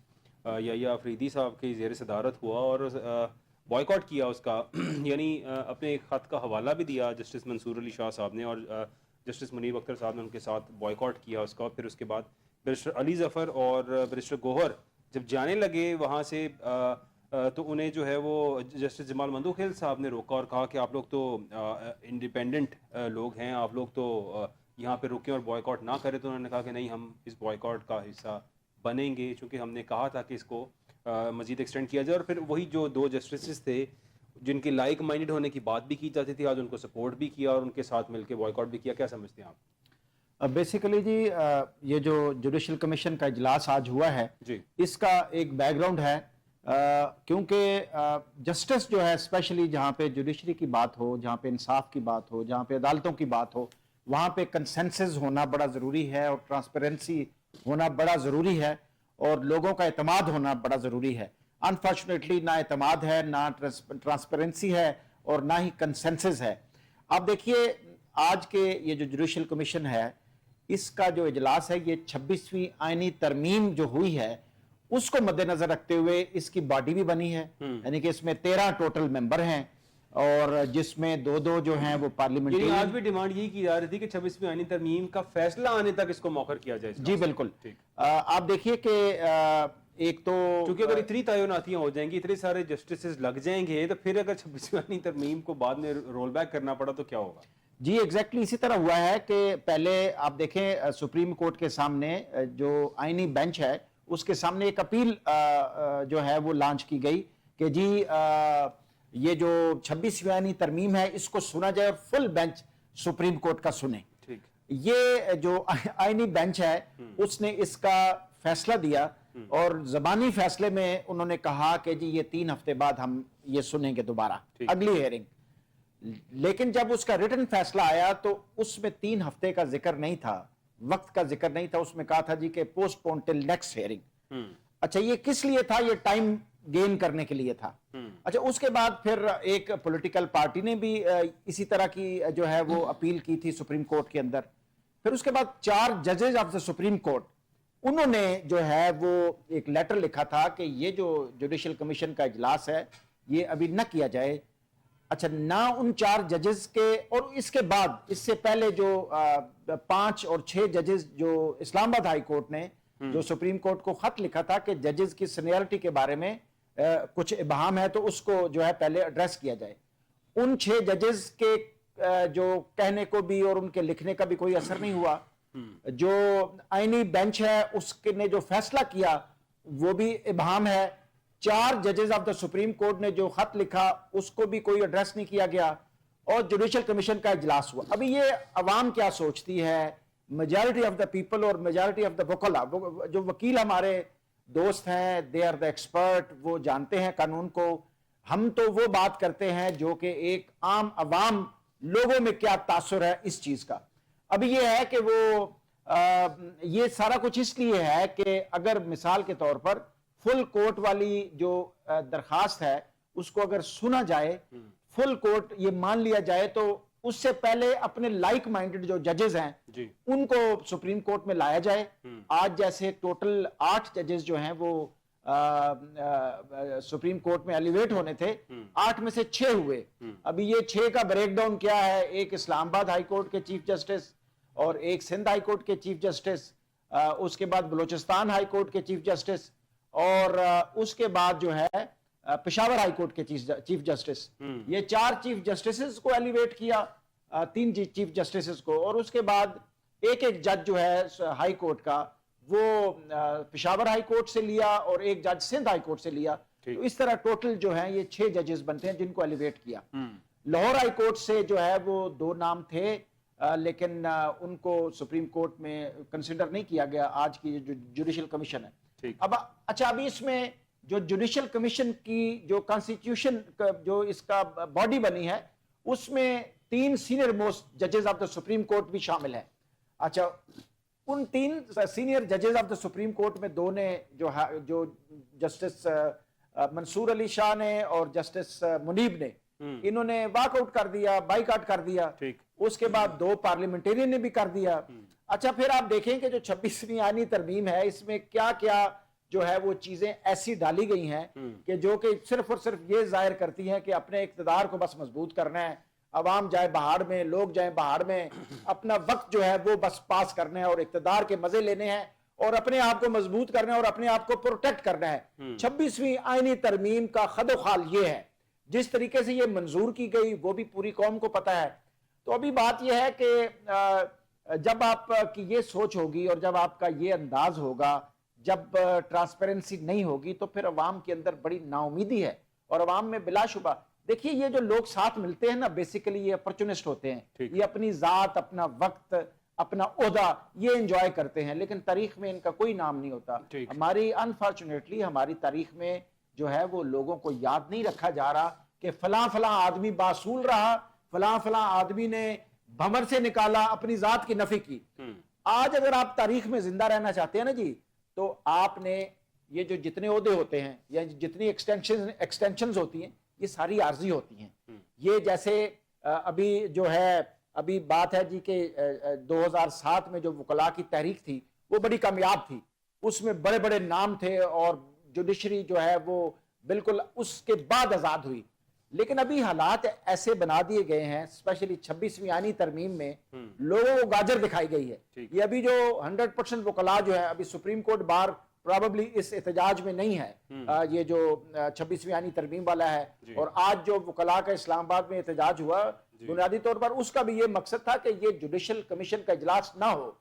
या अफरीदी साहब की ज़ेर सदारत हुआ और बॉयकॉट किया उसका यानी अपने एक ख़त का हवाला भी दिया जस्टिस मंसूर अली शाह साहब ने, और जस्टिस मुनीब अख्तर साहब ने उनके साथ बॉयकॉट किया उसका। फिर उसके बाद बैरिस्टर अली ज़फ़र और बैरिस्टर गौहर जब जाने लगे वहाँ से तो उन्हें जो है वो जस्टिस जमाल मंदूखेल साहब ने रोका और कहा कि आप लोग तो इंडिपेंडेंट लोग हैं, आप लोग तो यहाँ पे रुकें और बॉयकॉट ना करें। तो उन्होंने कहा कि नहीं, हम इस बॉयकॉट का हिस्सा बनेंगे, चूँकि हमने कहा था कि इसको मज़ीद एक्सटेंड किया जाए। और फिर वही जो 2 जस्टिस थे जिनकी लाइक माइंडेड होने की बात भी की जाती थी, आज उनको सपोर्ट भी किया और उनके साथ मिलकर बॉयकॉट भी किया। क्या समझते हैं आप? बेसिकली जी ये जो जुडिशल कमीशन का इजलास आज हुआ है जी। इसका एक बैकग्राउंड है, क्योंकि जस्टिस जो है स्पेशली जहाँ पे जुडिशरी की बात हो, जहाँ पे इंसाफ की बात हो, जहाँ पे अदालतों की बात हो, वहाँ पे कंसेंसस होना बड़ा ज़रूरी है और ट्रांसपेरेंसी होना बड़ा ज़रूरी है और लोगों का एतमाद होना बड़ा ज़रूरी है। अनफॉर्चुनेटली ना एतमाद है, ना ट्रांसपेरेंसी है और ना ही कंसेंसस है। आप देखिए आज के ये जो जुडिशल कमीशन है इसका जो इजलास है, ये 26वीं आईनी तरमीम जो हुई है उसको मद्देनजर रखते हुए इसकी बॉडी भी बनी है, यानी कि इसमें 13 टोटल मेंबर हैं और जिसमें 2-2 जो हैं वो पार्लियामेंट्री। आज भी डिमांड यही की जा रही थी कि 26वीं आईनी तरमीम का फैसला आने तक इसको मौखर किया जाए। जी बिल्कुल। ठीक। आप देखिए कि एक तो क्योंकि अगर इतनी तयनातियां हो जाएंगी, इतने सारे जस्टिस लग जाएंगे, तो फिर अगर 26वीं आईनी तरमीम को बाद में रोल बैक करना पड़ा तो क्या होगा? जी एग्जैक्टली इसी तरह हुआ है कि पहले आप देखें सुप्रीम कोर्ट के सामने जो आईनी बेंच है उसके सामने एक अपील जो है वो लॉन्च की गई कि जी ये जो 26वीं आईनी तरमीम है इसको सुना जाए और फुल बेंच सुप्रीम कोर्ट का सुने। ठीक। ये जो आईनी बेंच है उसने इसका फैसला दिया और जबानी फैसले में उन्होंने कहा कि जी ये 3 हफ्ते बाद हम ये सुनेंगे दोबारा, अगली हियरिंग। लेकिन जब उसका रिटन फैसला आया तो उसमें 3 हफ्ते का जिक्र नहीं था, वक्त का जिक्र नहीं था, उसमें कहा था जी कि पोस्टपोन टिल नेक्स्ट हियरिंग। अच्छा ये किस लिए था? ये टाइम गेन करने के लिए था। अच्छा उसके बाद फिर एक पॉलिटिकल पार्टी ने भी इसी तरह की जो है वो अपील की थी सुप्रीम कोर्ट के अंदर। फिर उसके बाद 4 जजेस ऑफ द सुप्रीम कोर्ट उन्होंने जो है वो एक लेटर लिखा था कि ये जो जुडिशल कमीशन का इजलास है ये अभी न किया जाए। अच्छा ना उन 4 जजेस के, और इसके बाद इससे पहले जो 5 और 6 जजेस जो इस्लामाबाद हाई कोर्ट ने जो सुप्रीम कोर्ट को खत लिखा था कि जजेस की सीनियरिटी के बारे में कुछ इबहाम है तो उसको जो है पहले एड्रेस किया जाए। उन 6 जजेस के जो कहने को भी और उनके लिखने का भी कोई असर नहीं हुआ। जो आईनी बेंच है उसके ने जो फैसला किया वो भी इबहाम है। 4 जजेस ऑफ द सुप्रीम कोर्ट ने जो खत लिखा उसको भी कोई एड्रेस नहीं किया गया और जुडिशल कमीशन का इजलास हुआ। अभी ये अवाम क्या सोचती है, मेजॉरिटी ऑफ द पीपल और मेजॉरिटी ऑफ द वकला, जो वकील हमारे दोस्त हैं, दे आर द एक्सपर्ट, वो जानते हैं कानून को। हम तो वो बात करते हैं जो कि एक आम अवाम लोगों में क्या तासुर है इस चीज का। अभी ये है कि वो ये सारा कुछ इसलिए है कि अगर मिसाल के तौर पर فل کورٹ والی جو درخواست ہے اس کو اگر سنا جائے, فل کورٹ یہ مان لیا جائے, تو اس سے پہلے اپنے لائک مائنڈڈ جو ججز ہیں جی ان کو سپریم کورٹ میں لایا جائے. آج جیسے ٹوٹل 8 ججز جو ہیں وہ سپریم کورٹ میں ایلیویٹ ہونے تھے, 8 میں سے 6 ہوئے. ابھی یہ 6 کا بریک ڈاؤن کیا ہے, ایک اسلام آباد ہائی کورٹ کے چیف جسٹس اور ایک سندھ ہائی کورٹ کے چیف جسٹس, اس کے بعد بلوچستان ہائی کورٹ کے چیف جسٹس, اور اس کے بعد جو ہے پشاور ہائی کورٹ کے چیف جسٹس. یہ 4 چیف جسٹسز کو ایلیویٹ کیا, 3 چیف جسٹسز کو, اور اس کے بعد ایک جج جو ہے ہائی کورٹ کا وہ پشاور ہائی کورٹ سے لیا اور ایک جج سندھ ہائی کورٹ سے لیا. تو اس طرح ٹوٹل جو ہیں یہ 6 ججز بنتے ہیں جن کو ایلیویٹ کیا. لاہور ہائی کورٹ سے جو ہے وہ 2 نام تھے, لیکن ان کو سپریم کورٹ میں کنسیڈر نہیں کیا گیا. آج کی جو جوڈیشل کمیشن ہے, ابھی اس میں جو جوڈیشل کمیشن کی جو کانسٹیٹیوشن جو اس کا باڈی بنی ہے اس میں 3 سینئر موسٹ ججز آف دا سپریم کورٹ بھی شامل ہیں. اچھا, ان 3 سینئر ججز آف دا سپریم کورٹ میں 2 نے جو جسٹس منصور علی شاہ نے اور جسٹس منیب نے, انہوں نے واک آؤٹ کر دیا, بائیکاٹ کر دیا. اس کے بعد 2 پارلیمنٹیرین نے بھی کر دیا. اچھا, پھر آپ دیکھیں کہ جو 26ویں آئینی ترمیم ہے اس میں کیا کیا جو ہے وہ چیزیں ایسی ڈالی گئی ہیں کہ جو کہ صرف اور صرف یہ ظاہر کرتی ہیں کہ اپنے اقتدار کو بس مضبوط کرنا ہے, عوام جائے بہار میں, لوگ جائیں بہار میں, اپنا وقت جو ہے وہ بس پاس کرنا ہے اور اقتدار کے مزے لینے ہیں اور اپنے آپ کو مضبوط کرنا ہے اور اپنے آپ کو پروٹیکٹ کرنا ہے. 26ویں آئینی ترمیم کا خد و خال یہ ہے, جس طریقے سے یہ منظور کی گئی وہ بھی پوری قوم کو پتہ ہے. تو ابھی بات یہ ہے کہ جب آپ کی یہ سوچ ہوگی اور جب آپ کا یہ انداز ہوگا, جب ٹرانسپیرنسی نہیں ہوگی, تو پھر عوام کے اندر بڑی نا امیدی ہے. اور عوام میں بلا شبہ دیکھیے یہ جو لوگ ساتھ ملتے ہیں نا, بیسیکلی یہ اپرچونسٹ ہوتے ہیں, یہ اپنی ذات, اپنا وقت, اپنا عہدہ یہ انجوائے کرتے ہیں, لیکن تاریخ میں ان کا کوئی نام نہیں ہوتا. ہماری انفارچونیٹلی ہماری تاریخ میں جو ہے وہ لوگوں کو یاد نہیں رکھا جا رہا کہ فلاں فلاں آدمی باصول رہا, فلاں فلاں آدمی نے بھمر سے نکالا, اپنی ذات کی نفی کی. آج اگر آپ تاریخ میں زندہ رہنا چاہتے ہیں نا جی, تو آپ نے یہ جو جتنے عہدے ہوتے ہیں یا جتنی ایکسٹینشنز ہوتی ہیں یہ ساری عارضی ہوتی ہیں. یہ جیسے ابھی جو ہے ابھی بات ہے جی کہ 2007 میں جو وکلاء کی تحریک تھی وہ بڑی کامیاب تھی, اس میں بڑے بڑے نام تھے اور جوڈیشری جو ہے وہ بالکل اس کے بعد آزاد ہوئی. لیکن ابھی حالات ایسے بنا دیے گئے ہیں, اسپیشلی 26ویں آئینی ترمیم میں لوگوں کو گاجر دکھائی گئی ہے. یہ ابھی جو 100% وکلاء جو ہے, ابھی سپریم کورٹ بار پراببلی اس احتجاج میں نہیں ہے, یہ جو 26ویں آئینی ترمیم والا ہے. اور آج جو وکلاء کا اسلام آباد میں احتجاج ہوا, بنیادی طور پر اس کا بھی یہ مقصد تھا کہ یہ جوڈیشل کمیشن کا اجلاس نہ ہو.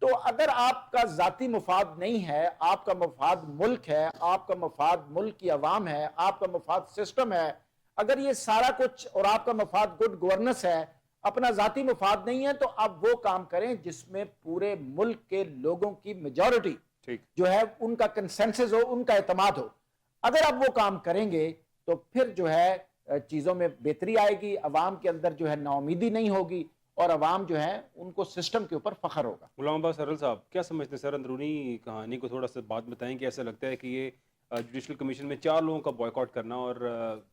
تو اگر آپ کا ذاتی مفاد نہیں ہے, آپ کا مفاد ملک ہے, آپ کا مفاد ملک کی عوام ہے, آپ کا مفاد سسٹم ہے, اگر یہ سارا کچھ اور آپ کا مفاد گڈ گورننس ہے, اپنا ذاتی مفاد نہیں ہے, تو آپ وہ کام کریں جس میں پورے ملک کے لوگوں کی میجورٹی جو ہے ان کا کنسنسس ہو, ان کا اعتماد ہو. اگر آپ وہ کام کریں گے تو پھر جو ہے چیزوں میں بہتری آئے گی, عوام کے اندر جو ہے نا امیدی نہیں ہوگی اور عوام جو ہے ان کو سسٹم کے اوپر فخر ہوگا. غلام عباس ہرل صاحب کیا سمجھتے ہیں سر, اندرونی کہانی کو تھوڑا سا بات بتائیں کہ ایسا لگتا ہے کہ یہ جوڈیشل کمیشن میں 4 لوگوں کا بوائیکاٹ کرنا اور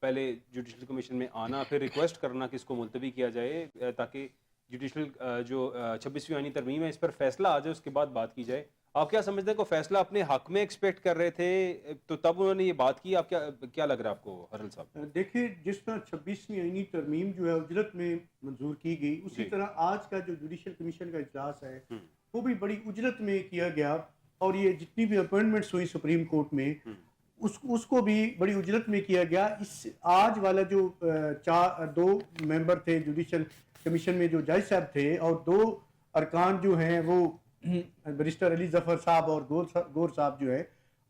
پہلے جوڈیشل کمیشن میں آنا, پھر ریکویسٹ کرنا کہ اس کو ملتوی کیا جائے تاکہ جوڈیشل جو 26ویں آئینی ترمیم ہے اس پر فیصلہ آ جائے, اس کے بعد بات کی جائے. آپ کیا سمجھتے ہیں کہ فیصلہ اپنے حق میں ایکسپیکٹ کر رہے تھے تو تب انہوں نے یہ بات کی, آپ کیا لگ رہا ہے آپ کو ہرل صاحب؟ دیکھیں, جس طرح 26ویں آئینی ترمیم جو ہے اجرت میں منظور کی گئی, اسی طرح آج کا جو جوڈیشل کمیشن کا اجلاس ہے وہ بھی بڑی اجرت میں کیا گیا, اور یہ جتنی بھی اپوائنٹمنٹس ہوئی سپریم کورٹ میں اس کو بھی بڑی اجرت میں کیا گیا. اس آج والا جو 2 ممبر تھے جوڈیشل کمیشن میں, جو جج صاحب تھے, اور 2 ارکان جو ہیں وہ بیرسٹر علی ظفر صاحب اور گور صاحب جو ہے,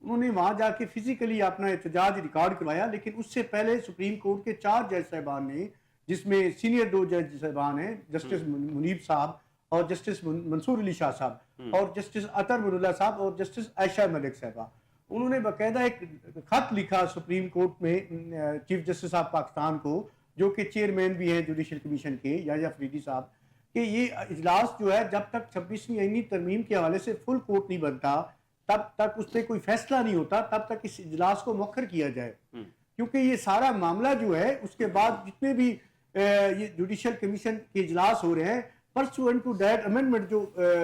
انہوں نے وہاں جا کے فزیکلی اپنا احتجاج ریکارڈ کروایا. لیکن اس سے پہلے سپریم کورٹ کے 4 جج صاحبان نے, جس میں سینئر 2 جج صاحبان ہیں, جسٹس منیب صاحب اور جسٹس منصور علی شاہ صاحب اور جسٹس اطہر من اللہ صاحب اور جسٹس عائشہ ملک صاحبہ, انہوں نے باقاعدہ ایک خط لکھا سپریم کورٹ میں چیف جسٹس آف پاکستان کو, جو کہ چیئرمین بھی ہیں جوڈیشل کمیشن کے, یحییٰ فریدی صاحب, کہ یہ اجلاس جو ہے جب تک 26ویں آئینی ترمیم کے حوالے سے فل کورٹ نہیں بنتا, तब तक उस पर कोई फैसला नहीं होता, तब तक इस इजलास को मौखर किया जाए, क्योंकि ये सारा मामला जो है उसके बाद जितने भी ये जुडिशल कमीशन के इजलास हो रहे हैं परसुएंट टू दैट अमेंडमेंट जो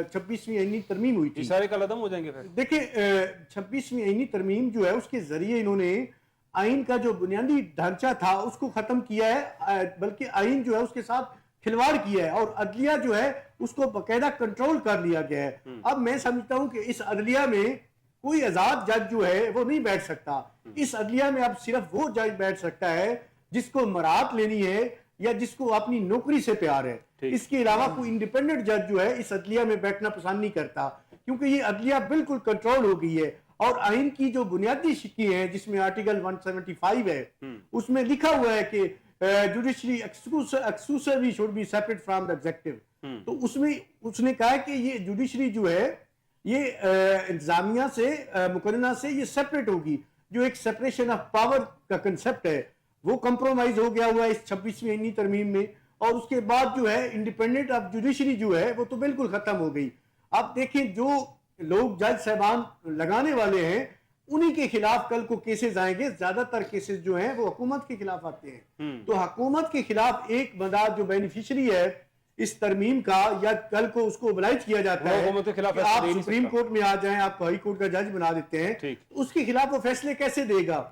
26वीं आईनी तरमीम हुई थी, सारे कलदम हो जाएंगे फिर। देखिए 26वीं आईनी तरमीम जो है उसके जरिए इन्होंने आइन का जो बुनियादी ढांचा था उसको खत्म किया है, बल्कि आइन जो है उसके साथ खिलवाड़ किया है और अदलिया जो है उसको बकायदा कंट्रोल कर लिया गया है। अब मैं समझता हूं कि इस अदलिया में कोई आजाद जज जो है वो नहीं बैठ सकता। इस अदलिया में अब सिर्फ वो जज बैठ सकता है जिसको मराहत लेनी है या जिसको अपनी नौकरी से प्यार है। इसके अलावा कोई इंडिपेंडेंट जज जो है इस अदलिया में बैठना पसंद नहीं करता, क्योंकि ये अदलिया बिल्कुल कंट्रोल हो गई है। और आइन की जो बुनियादी शिक्की हैं जिसमें आर्टिकल 175 है उसमें लिखा हुआ है कि judiciary exclusively should be separate from the executive. तो उसमें उसने कहा कि ये जुडिशरी जो है ये इंतजामिया से मुकर्रना से ये सेपरेट होगी। जो एक सेपरेशन ऑफ पावर का कंसेप्ट है वो कंप्रोमाइज हो गया हुआ है इस 26वीं आईनी तरमीम में, और उसके बाद जो है इंडिपेंडेंट ऑफ जुडिशरी जो है वो तो बिल्कुल खत्म हो गई। अब देखें जो लोग जज साहबान लगाने वाले हैं उन्हीं के खिलाफ कल को केसेस आएंगे। ज्यादातर केसेस जो हैं वो हुकूमत के खिलाफ आते हैं। तो हुकूमत के खिलाफ एक बंदा जो बेनिफिशियरी है इस तरमीम का या कल को उसको ओबलाइज किया जाता है हुकूमत के खिलाफ कि आप सुप्रीम कोर्ट में आ जाएं, आपको हाई कोर्ट का जज बना देते हैं, तो उसके खिलाफ वो फैसले कैसे देगा?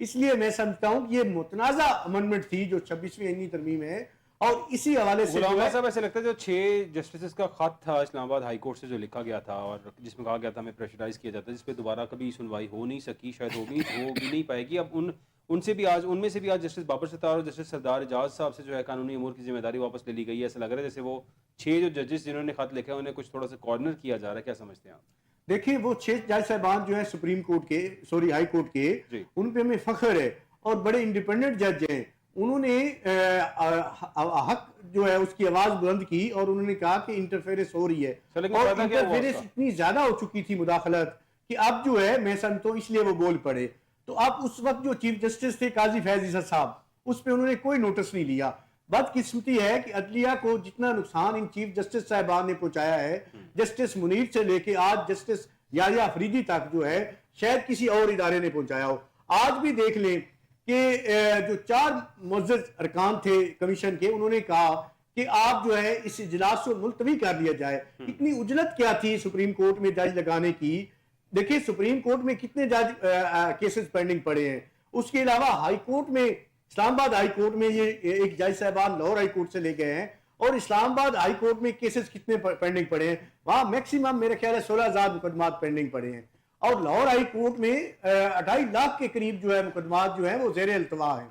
इसलिए मैं समझता हूं कि ये मुतनाज़ा अमेंडमेंट थी जो 26वीं आईनी तरमीम है। और इसी हवाले से साहब ऐसे लगता है जो 6 जस्टिस का खत था इस्लामाबाद हाई कोर्ट से जो लिखा गया था और जिसमें कहा गया था हमें प्रेशराइज किया जाता है, जिस पे दोबारा कभी सुनवाई हो नहीं सकी, शायद हो भी नहीं पाएगी। अब उनमें से भी आज जस्टिस बाबर सत्तार और जस्टिस सरदार एजाज साहब से जो है कानूनी अमूर की जिम्मेदारी वापस ले ली गई है। ऐसा लग रहा है जैसे वो 6 जो जजेस जिन्होंने खत लिखा है उन्हें कुछ थोड़ा सा कॉर्नर किया जा रहा है। क्या समझते हैं आप? देखिए वो 6 जज साहबान जो है सुप्रीम कोर्ट के हाई कोर्ट के, उन पे हमें फख्र है और बड़े इंडिपेंडेंट जज हैं। उन्होंने हक जो है उसकी आवाज बुलंद की और उन्होंने कहा कि इंटरफेरेंस हो रही है, और इंटरफेरेंस इतनी ज्यादा हो चुकी थी मुदाखलत कि अब जो है मैं समझता हूं इसलिए वो बोल पड़े। तो अब उस वक्त जो चीफ जस्टिस थे काजी फैज इसा साहब, उस पर उन्होंने कोई नोटिस नहीं लिया। बदकिस्मती है कि अदलिया को जितना नुकसान इन चीफ जस्टिस साहबान ने पहुंचाया है, जस्टिस मुनीर से लेके आज जस्टिस याहिया अफरीदी तक जो है शायद किसी और इदारे ने पहुंचाया हो। आज भी देख लें कि जो 4 मुअज़्ज़ज़ अरकान थे कमीशन के, उन्होंने कहा कि आप जो है इस इजलास को मुलतवी कर दिया जाए। इतनी उजलत क्या थी सुप्रीम कोर्ट में जज लगाने की? देखिए सुप्रीम कोर्ट में कितने जज केसेस पेंडिंग पड़े हैं। उसके अलावा हाई कोर्ट में, इस्लामाबाद हाई कोर्ट में ये एक जज साहबान लाहौर हाई कोर्ट से ले गए हैं, और इस्लामाबाद हाई कोर्ट में केसेस कितने पेंडिंग पड़े हैं? वहां मैक्सिमम मेरे ख्याल है 16,000 मुकदमात पेंडिंग पड़े हैं, और लाहौर हाई कोर्ट में 2.5 लाख के करीब जो है मुकदमात जो है वो ज़ेरे अल्तवा है।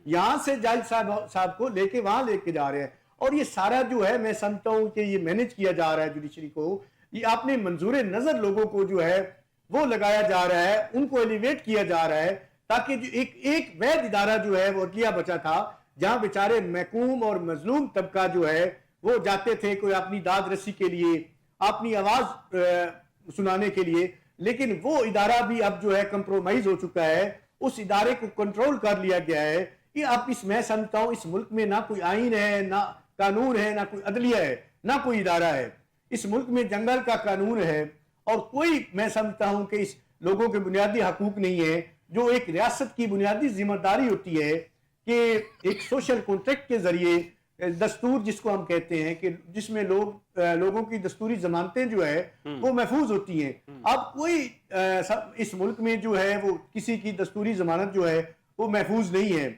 यहाँ से जज साहब को लेके वहां लेके जा रहे हैं, और ये सारा जो है मैं समझता हूँ कि ये मैनेज किया जा रहा है जुडिशरी को। ये अपने मंजूर नजर लोगों को जो है वो लगाया जा रहा है, उनको एलिवेट किया जा रहा है, ताकि जो एक वैध इदारा जो है वो अदलिया बचा था, जहां बेचारे महकूम और मजलूम तबका जो है वो जाते थे कोई अपनी दाद रसी के लिए, अपनी आवाज सुनाने के लिए, लेकिन वो इदारा भी अब जो है कंप्रोमाइज हो चुका है। उस इदारे को कंट्रोल कर लिया गया है। ये अब मैं समझता हूं इस मुल्क में ना कोई आइन है, ना कानून है, ना कोई अदलिया है, ना कोई इदारा है। इस मुल्क में जंगल का कानून है, और कोई मैं समझता हूं कि इस लोगों के बुनियादी हकूक नहीं है। जो एक रियासत की बुनियादी जिम्मेदारी होती है कि एक सोशल कॉन्ट्रैक्ट के जरिए दस्तूर जिसको हम कहते हैं कि जिसमें लोगों की दस्तूरी जमानतें जो है वो महफूज होती हैं। अब कोई इस मुल्क में जो है वो किसी की दस्तूरी जमानत जो है वो महफूज नहीं है।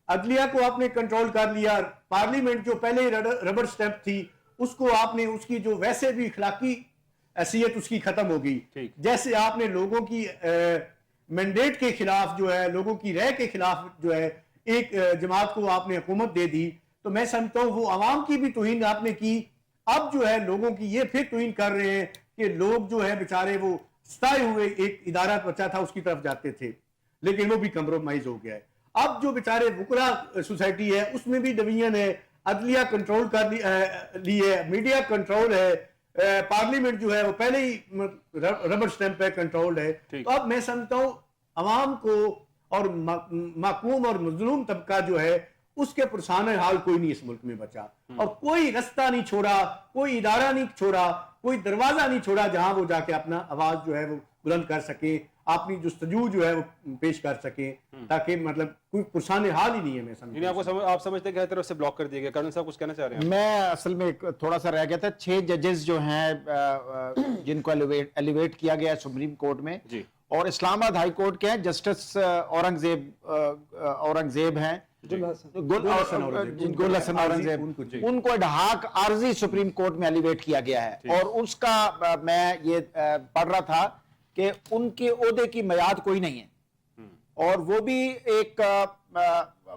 अदलिया को आपने कंट्रोल कर लिया। पार्लियामेंट जो पहले रबर स्टैंप थी उसको आपने, उसकी जो वैसे भी इखलाकी हैसियत उसकी खत्म हो गई। जैसे आपने लोगों की मैंडेट के खिलाफ जो है, लोगों की राय के खिलाफ जो है एक जमात को आपने हुकूमत दे दी, तो मैं समझता हूं वो आवाम की भी तौहीन आपने की। अब जो है लोगों की ये फिर तौहीन कर रहे हैं कि लोग जो है बेचारे वो सताए हुए एक इदारा बचा था उसकी तरफ जाते थे, लेकिन वो भी कंप्रोमाइज हो गया है। अब जो बेचारे वुकरा सोसाइटी है उसमें भी डिवीजन है, अदलिया कंट्रोल कर ली है, मीडिया कंट्रोल है, पार्लियामेंट जो है वो पहले ही रबर स्टैंप पे कंट्रोल्ड है। तो अब मैं समझता हूं अवाम को और महकूम और मजलूम तबका जो है उसके पुरसान हाल कोई नहीं इस मुल्क में बचा, और कोई रास्ता नहीं छोड़ा, कोई इदारा नहीं छोड़ा, कोई दरवाजा नहीं छोड़ा जहां वो जाके अपना आवाज जो है वो बुलंद कर सकें, अपनी जुस्तजू जो है वो पेश कर सकें, ताकि मतलब कोई पुरसान हाल ही नहीं है। मैं यानी समझता हूं। आप समझते हैं कि हर तरफ से ब्लॉक कर दिया गया। कर्नल साहब कुछ कहना चाह रहे हैं? मैं असल में थोड़ा सा रह गया था, 6 जजेस जो हैं जिनको एलिवेट किया गया है सुप्रीम कोर्ट में, जी। और इस्लामाबाद हाई कोर्ट के हैं जस्टिस औरंगजेब हैं, गुल हसन औरंगजेब, उनको एडहाक आर्जी सुप्रीम कोर्ट में एलिवेट किया गया है। और उसका मैं ये पढ़ रहा था कि उनके ओहदे की मियाद कोई नहीं है, और वो भी एक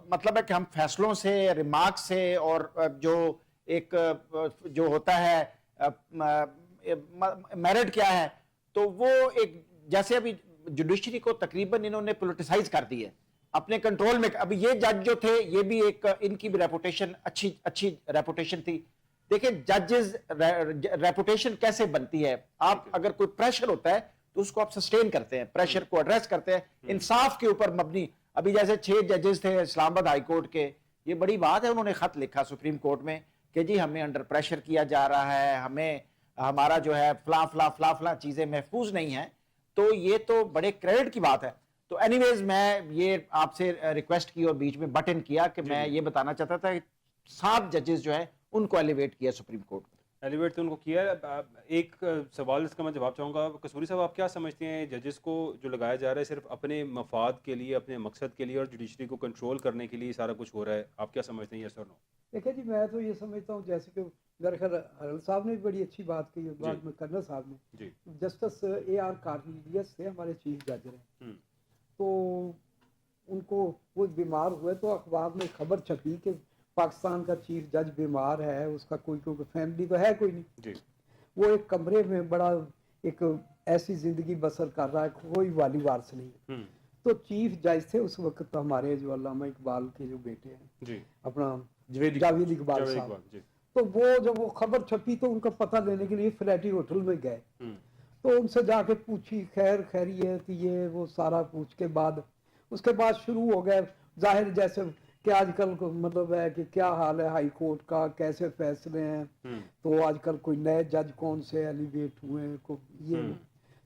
मतलब है कि हम फैसलों से, रिमार्क से, और जो एक जो होता है मेरिट क्या है, तो वो एक जैसे अभी जुडिशरी को तकरीबन इन्होंने पोलिटिसाइज कर दी है अपने कंट्रोल में। अभी ये जज जो थे, ये भी एक इनकी भी रेपुटेशन अच्छी रेपुटेशन थी। देखिए जजेस रेपुटेशन कैसे बनती है, आप अगर कोई प्रेशर होता है तो उसको आप सस्टेन करते हैं, प्रेशर को एड्रेस करते हैं, इंसाफ के ऊपर मबनी। अभी जैसे 6 जजेस थे इस्लामाबाद हाई कोर्ट के, ये बड़ी बात है, उन्होंने खत लिखा सुप्रीम कोर्ट में कि जी हमें अंडर प्रेशर किया जा रहा है, हमें हमारा जो है फला चीजें महफूज नहीं है। तो ये तो बड़े क्रेडिट की बात है। तो एनीवेज मैं ये आपसे रिक्वेस्ट की और बीच में बट इन किया कि मैं ये बताना चाहता था कि 7 जजेस जो है उनको एलिवेट किया सुप्रीम कोर्ट में। एलिवेट तो उनको किया है। एक सवाल इसका मैं जवाब चाहूँगा। कसूरी साहब, आप क्या समझते हैं जजेस को जो लगाया जा रहा है सिर्फ अपने मफाद के लिए, अपने मकसद के लिए और जुडिशरी को कंट्रोल करने के लिए सारा कुछ हो रहा है? आप क्या समझते हैं, यस और नो? देखिए जी, मैं तो ये समझता हूँ जैसे कि दरअसल हरल साहब ने भी बड़ी अच्छी बात की है, बाद में कर्नल साहब ने। जी। जस्टिस AR कार्निलियस थे हमारे चीफ जज रहे, तो उनको वो बीमार हुए तो अखबार में खबर छपी कि पाकिस्तान का चीफ जज बीमार है, उसका कोई फैमिली तो है कोई नहीं जी। वो एक कमरे में बड़ा एक ऐसी जिंदगी बसर कर रहा है, कोई वाली वारस नहीं। तो चीफ जज थे उस वक्त हमारे जो अल्लामा इकबाल के जो बेटे हैं जी। अपना जावेद इकबाल साहब, तो वो जब वो खबर छपी तो उनका पता लेने के लिए फ्लैटी होटल में गए, तो उनसे जाके पूछी खैर खैरियत, ये वो सारा पूछ के बाद उसके बाद शुरू हो गए जाहिर जैसे कि आजकल को मतलब है कि क्या हाल है हाई कोर्ट का, कैसे फैसले हैं, तो आजकल कोई नए जज कौन से एलिवेट हुए हैं को ये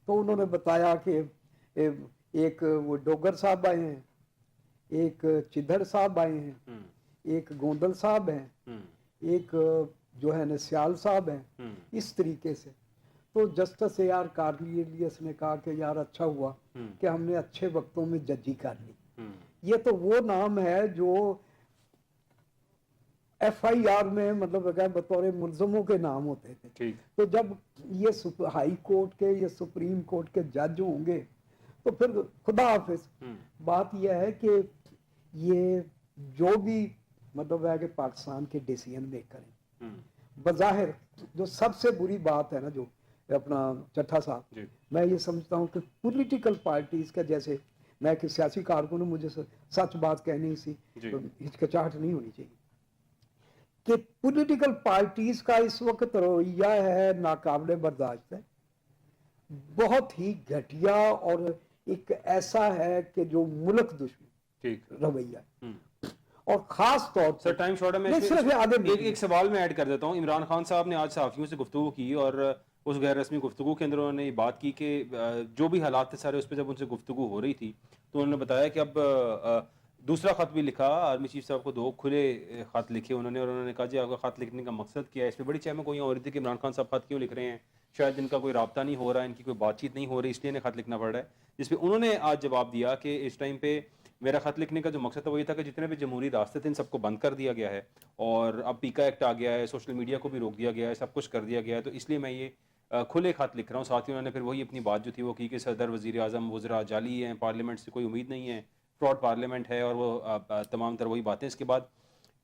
तो उन्होंने बताया कि एक वो डोगर साहब आए हैं, एक चिद्धड़ साहब आए हैं, एक गोंदल साहब हैं, एक जो है नस्याल साहब हैं, इस तरीके से। तो जस्टिस AR कार्निलियस ने कहा कि यार अच्छा हुआ कि हमने अच्छे वक्तों में जजी कर ली। ये तो वो नाम है जो FIR में मतलब अगर बतौर मुल्जमों के नाम होते थे। तो जब ये हाई कोर्ट के या सुप्रीम कोर्ट के जज होंगे तो फिर खुदा हाफिज। बात यह है कि ये जो भी मतलब है कि पाकिस्तान के डिसीजन मेकर हैं, बज़ाहिर जो सबसे बुरी बात है ना जो अपना चट्ठा साहब, मैं ये समझता हूँ कि पॉलिटिकल पार्टीज का, जैसे मैं कि सियासी कारकुन हूँ, मुझे सच बात कहनी सी तो हिचकिचाहट नहीं होनी चाहिए कि पॉलिटिकल पार्टीज का इस वक्त रवैया है नाकाबिले बर्दाश्त है, बहुत ही घटिया और एक ऐसा है कि जो मुल्क दुश्मन रवैया है। और खास तौर पर सर टाइम शॉर्ट है, मैं सिर्फ एक सवाल में ऐड कर देता हूँ। इमरान खान साहब ने आज सहाफ़ियों से गुफ्तगू की और उस गैर रस्मी गुफ्तगू के अंदर उन्होंने ये बात की कि जो भी हालात थे सारे उस पर जब उनसे गुफ्तगू हो रही थी तो उन्होंने बताया कि अब दूसरा ख़त भी लिखा, आर्मी चीफ साहब को 2 खुले ख़त लिखे उन्होंने, और उन्होंने कहा जी आपका ख़त लिखने का मकसद क्या है। इसमें बड़ी चहम कोई हो रही थी कि इमरान खान साहब ख़त क्यों लिख रहे हैं, शायद इनका कोई रब्ता नहीं हो रहा है, इनकी कोई बातचीत नहीं हो रही, इसलिए इन्हें ख़त लिखना पड़ रहा है। जिस पर उन्होंने आज जवाब दिया कि इस टाइम पे मेरा ख़त लिखने का जो मकसद था वही था कि जितने भी जमहूरी रास्ते थे इन सबको बंद कर दिया गया है और अब पीका एक्ट आ गया है, सोशल मीडिया को भी रोक दिया गया है, सब कुछ कर दिया गया है, तो इसलिए मैं ये खुले खत लिख रहा हूँ। साथ ही उन्होंने फिर वही अपनी बात जो थी वो की कि सदर, वज़ीर आज़म, वज़रा जाली हैं, पार्लियामेंट से कोई उम्मीद नहीं है, फ्रॉड पार्लियामेंट है, और वो तमाम तर वही बातें। इसके बाद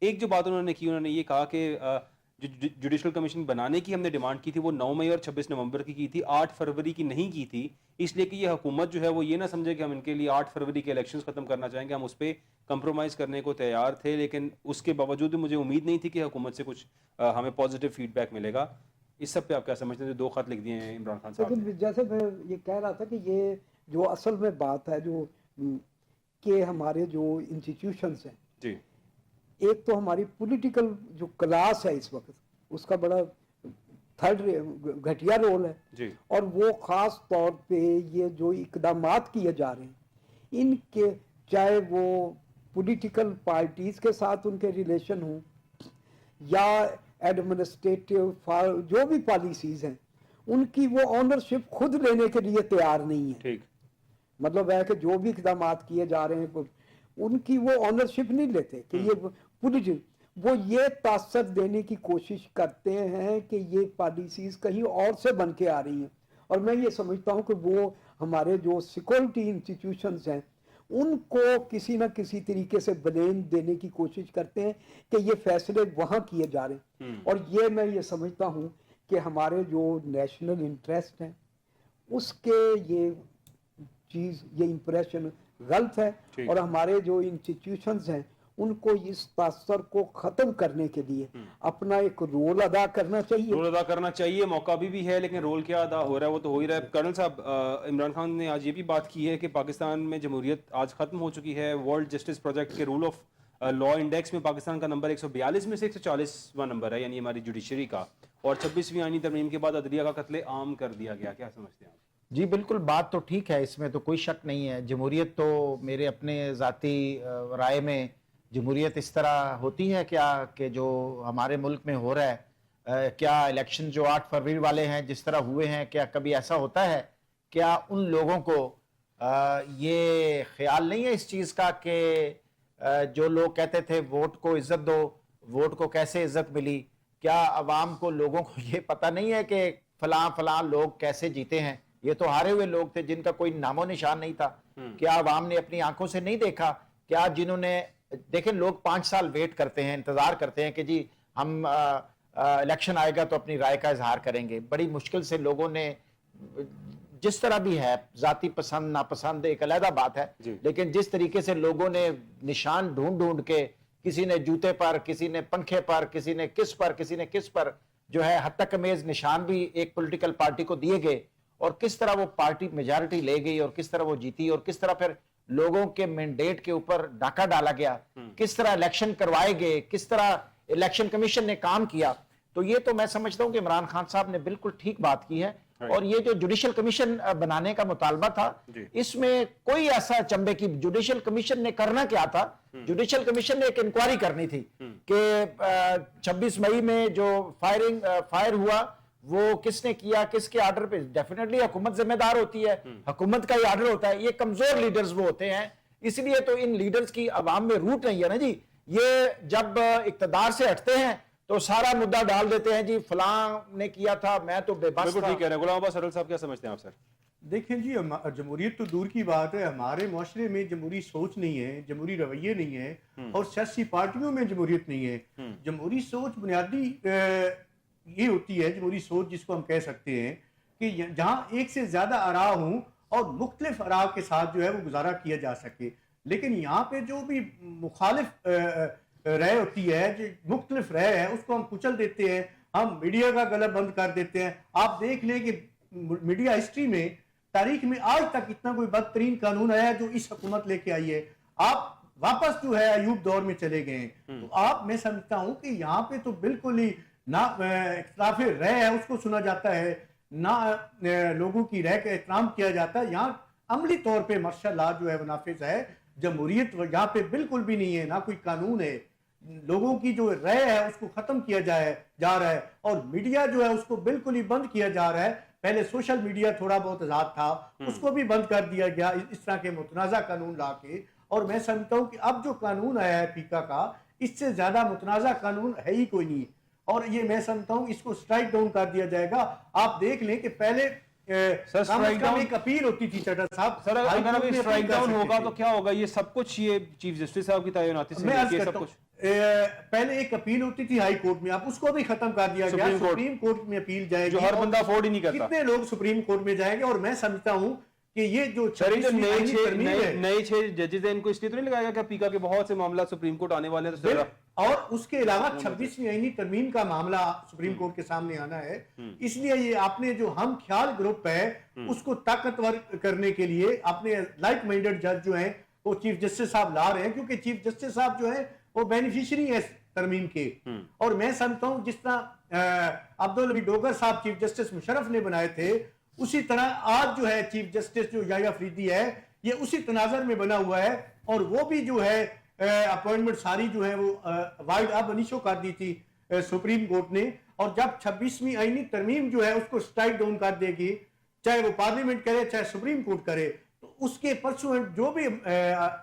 एक जो बात उन्होंने की, उन्होंने ये कहा कि जुडिशल कमीशन बनाने की हमने डिमांड की थी वो 9 मई और 26 नवंबर की थी, 8 फरवरी की नहीं की थी, इसलिए कि ये हुकूमत जो है वो ये ना समझे कि हम इनके लिए 8 फरवरी के इलेक्शंस ख़त्म करना चाहेंगे, हम उस पर कंप्रोमाइज़ करने को तैयार थे, लेकिन उसके बावजूद मुझे उम्मीद नहीं थी कि हुकूमत से कुछ हमें पॉजिटिव फीडबैक मिलेगा। इस सब पे आप क्या समझते हैं? 2 खत लिख दिए हैं इमरान खान साहब ने। जैसे मैं ये कह रहा था कि ये जो असल में बात है जो कि हमारे जो इंस्टीट्यूशंस हैं जी, एक तो हमारी पॉलिटिकल जो क्लास है इस वक्त उसका बड़ा थर्ड घटिया रोल है जी और वो खास तौर पे ये जो इकदामात किए जा रहे हैं इनके, चाहे वो पॉलिटिकल पार्टीज के साथ उनके रिलेशन हो या एडमिनिस्ट्रेटिव जो भी पॉलिसीज हैं उनकी वो ऑनरशिप खुद लेने के लिए तैयार नहीं है। ठीक मतलब है कि जो भी इकदामात किए जा रहे हैं उनकी वो ऑनरशिप नहीं लेते कि ये पॉलिटिक, वो ये तासर देने की कोशिश करते हैं कि ये पॉलिसीज कहीं और से बन के आ रही हैं। और मैं ये समझता हूँ कि वो हमारे जो सिक्योरिटी इंस्टीट्यूशंस हैं उनको किसी ना किसी तरीके से ब्लेम देने की कोशिश करते हैं कि ये फैसले वहाँ किए जा रहे हैं। और ये मैं ये समझता हूँ कि हमारे जो नेशनल इंटरेस्ट हैं उसके ये चीज़, ये इम्प्रेशन गलत है और हमारे जो इंस्टीट्यूशंस हैं उनको इस तासर को ख़त्म करने के लिए अपना एक रोल अदा करना चाहिए। रोल अदा करना चाहिए, मौका भी है, लेकिन रोल क्या अदा हो रहा है वो तो हो ही रहा है। कर्नल साहब, इमरान खान ने आज ये भी बात की है कि पाकिस्तान में जमहूरियत आज ख़त्म हो चुकी है। वर्ल्ड जस्टिस प्रोजेक्ट के रूल ऑफ लॉ इंडेक्स में पाकिस्तान का नंबर 142 में से 140वां नंबर है, यानी हमारी जुडिशरी का, और 26वीं आईनी तरमीम के बाद अदलिया का कत्ले आम कर दिया गया। क्या समझते हैं आप? जी बिल्कुल, बात तो ठीक है, इसमें तो कोई शक नहीं है। जमहूरियत तो मेरे अपने ज़ाती राय में जमहूरियत इस तरह होती है क्या कि जो हमारे मुल्क में हो रहा है, क्या इलेक्शन जो 8 फरवरी वाले हैं जिस तरह हुए हैं, क्या कभी ऐसा होता है? क्या उन लोगों को ये ख्याल नहीं है इस चीज़ का कि जो लोग कहते थे वोट को इज्जत दो, वोट को कैसे इज्जत मिली, क्या अवाम को, लोगों को ये पता नहीं है कि फलां लोग कैसे जीते हैं? ये तो हारे हुए लोग थे जिनका कोई नामो निशान नहीं था। क्या अवाम ने अपनी आंखों से नहीं देखा? क्या जिन्होंने, देखें, लोग 5 साल वेट करते हैं, इंतजार करते हैं कि जी हम इलेक्शन आएगा तो अपनी राय का इजहार करेंगे। बड़ी मुश्किल से लोगों ने, जिस तरह भी है, जाती पसंद नापसंद एक अलग बात है, लेकिन जिस तरीके से लोगों ने निशान ढूंढ के, किसी ने जूते पर, किसी ने पंखे पर, किसी ने किस पर जो है हत्तकमेज निशान भी एक पॉलिटिकल पार्टी को दिए गए, और किस तरह वो पार्टी मेजॉरिटी ले गई और किस तरह वो जीती, और किस तरह फिर लोगों के मैंडेट के ऊपर डाका डाला गया, किस तरह इलेक्शन करवाए गए, किस तरह इलेक्शन कमीशन ने काम किया। तो ये तो मैं समझता हूं कि इमरान खान साहब ने बिल्कुल ठीक बात की है। और ये जो जुडिशल कमीशन बनाने का मुतालबा था, इसमें कोई ऐसा चंबे की, जुडिशल कमीशन ने करना क्या था? जुडिशल कमीशन ने एक इंक्वायरी करनी थी कि 26 मई में जो फायर हुआ वो किसने किया, किसके आर्डर पे। डेफिनेटली हुकूमत जिम्मेदार होती है, हुकूमत का ही आर्डर होता है। ये कमजोर लीडर्स वो होते हैं, इसलिए तो इन लीडर्स की अवाम में रूट नहीं है ना जी। ये जब इक्तदार से हटते हैं तो सारा मुद्दा डाल देते हैं, जी फलां ने किया था, मैं तो बेबस बिल्कुल था। ठीक कह रहे हैं। गुलाम अब्बास अरल साहब, क्या समझते हैं आप सर? देखें जी, जमहूरियत तो दूर की बात है, हमारे माशरे में जमहूरी सोच नहीं है, जमहूरी रवैये नहीं है, और सियासी पार्टियों में जमहूरियत नहीं है। जमहूरी सोच बुनियादी ये होती है, जमहूरी सोच जिसको हम कह सकते हैं कि जहाँ एक से ज्यादा आरा हों और मुख्तलिफ आरा के साथ जो है वो गुजारा किया जा सके। लेकिन यहाँ पे जो भी मुखालिफ राय होती है, जो मुख्तलिफ राय है, उसको हम कुचल देते हैं, हम मीडिया का गला बंद कर देते हैं। आप देख लें कि मीडिया हिस्ट्री में, तारीख में आज तक इतना कोई बदतरीन कानून आया है जो इस हुकूमत लेके आई है। आप वापस जो है अयूब दौर में चले गए हैं। तो आप, मैं समझता हूँ कि यहाँ पे तो बिल्कुल ही ना इख्तिलाफ राय है उसको सुना जाता है, ना लोगों की राय का एहतराम किया जाता है। यहाँ अमली तौर पे मार्शल लॉ जो है वो नाफिज है। जमहूरियत यहाँ पे बिल्कुल भी नहीं है, ना कोई कानून है। लोगों की जो राय है उसको खत्म किया जा रहा है, और मीडिया जो है उसको बिल्कुल ही बंद किया जा रहा है। पहले सोशल मीडिया थोड़ा बहुत आजाद था, उसको भी बंद कर दिया गया इस तरह के मुतनाज़ा कानून ला के। और मैं समझता हूँ कि अब जो कानून आया है फीका का, इससे ज्यादा मुतनाज़ा कानून है ही कोई नहीं। और ये मैं समझता हूँ इसको स्ट्राइक डाउन कर दिया जाएगा। आप देख लें कि पहले स्ट्राइक डाउन एक अपील होती थी चटर साहब, सर, अगर अभी स्ट्राइक डाउन होगा तो क्या होगा? ये सब कुछ ये चीफ जस्टिस साहब की तैनाती से लेके सब कुछ, पहले एक अपील होती थी हाई कोर्ट में, अब उसको भी खत्म कर दिया गया। सुप्रीम कोर्ट में अपील जाएगी, जो हर बंदा अफोर्ड ही नहीं करता। कितने लोग सुप्रीम कोर्ट में जाएंगे? और मैं समझता हूँ कि ये जो नए 6 जजेस हैं, इनको इसलिए तो नहीं लगाया कि पीका के बहुत से मामला सुप्रीम कोर्ट आने वाले हैं, तो और उसके अलावा 26वीं आईनी तरमीम का मामला सुप्रीम कोर्ट के सामने आना है। इसलिए ये आपने जो हम ख्याल ग्रुप है उसको ताकतवर करने के लिए अपने लाइक माइंडेड जज जो हैं वो चीफ जस्टिस साहब ला रहे हैं, क्योंकि चीफ जस्टिस साहब जो है वो बेनिफिशियरी है तरमीम के। और मैं समझता हूँ जिस तरह अब्दुल हमीद डोगर साहब चीफ जस्टिस मुशर्रफ ने बनाए थे, उसी तरह आज जो है चीफ जस्टिस जो याह्या अफरीदी है ये उसी तनाजर में बना हुआ है, और वो भी जो है अपॉइंटमेंट सारी जो है वो वाइड अब इनिशो कर दी थी सुप्रीम कोर्ट ने, और जब 26वीं आईनी तरमीम जो है उसको स्ट्राइक डाउन कर देगी, चाहे वो पार्लियामेंट करे चाहे सुप्रीम कोर्ट करे, तो उसके परसुएंट जो भी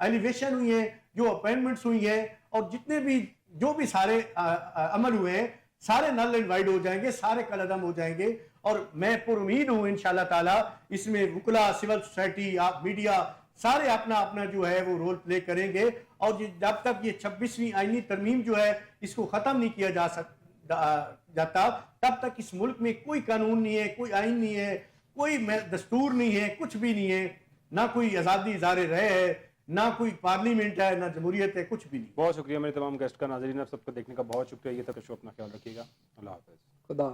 एलिवेशन हुई है, जो अपॉइंटमेंट्स हुई है, और जितने भी जो भी सारे अमल हुए हैं सारे नल एंड वाइड हो जाएंगे, सारे कलअदम हो जाएंगे। और मैं पुरुमीद हूं इंशाल्लाह ताला इसमें वुकला, सिविल सोसाइटी, आप मीडिया सारे अपना अपना जो है वो रोल प्ले करेंगे, और जब तक ये 26वीं आईनी तरमीम जो है इसको खत्म नहीं किया जाता तब तक इस मुल्क में कोई कानून नहीं है, कोई आइन नहीं है, कोई दस्तूर नहीं है, कुछ भी नहीं है, ना कोई आज़ादी इज़हार राय है, ना कोई पार्लियामेंट है, ना जमहूरियत है, कुछ भी नहीं। बहुत शुक्रिया मेरे तमाम गेस्ट का। नाज़रीन आप सबको देखने का बहुत शुक्रिया। ये तक शो अपना ख्याल रखिएगा। अल्लाह हाफ़िज़। खुदा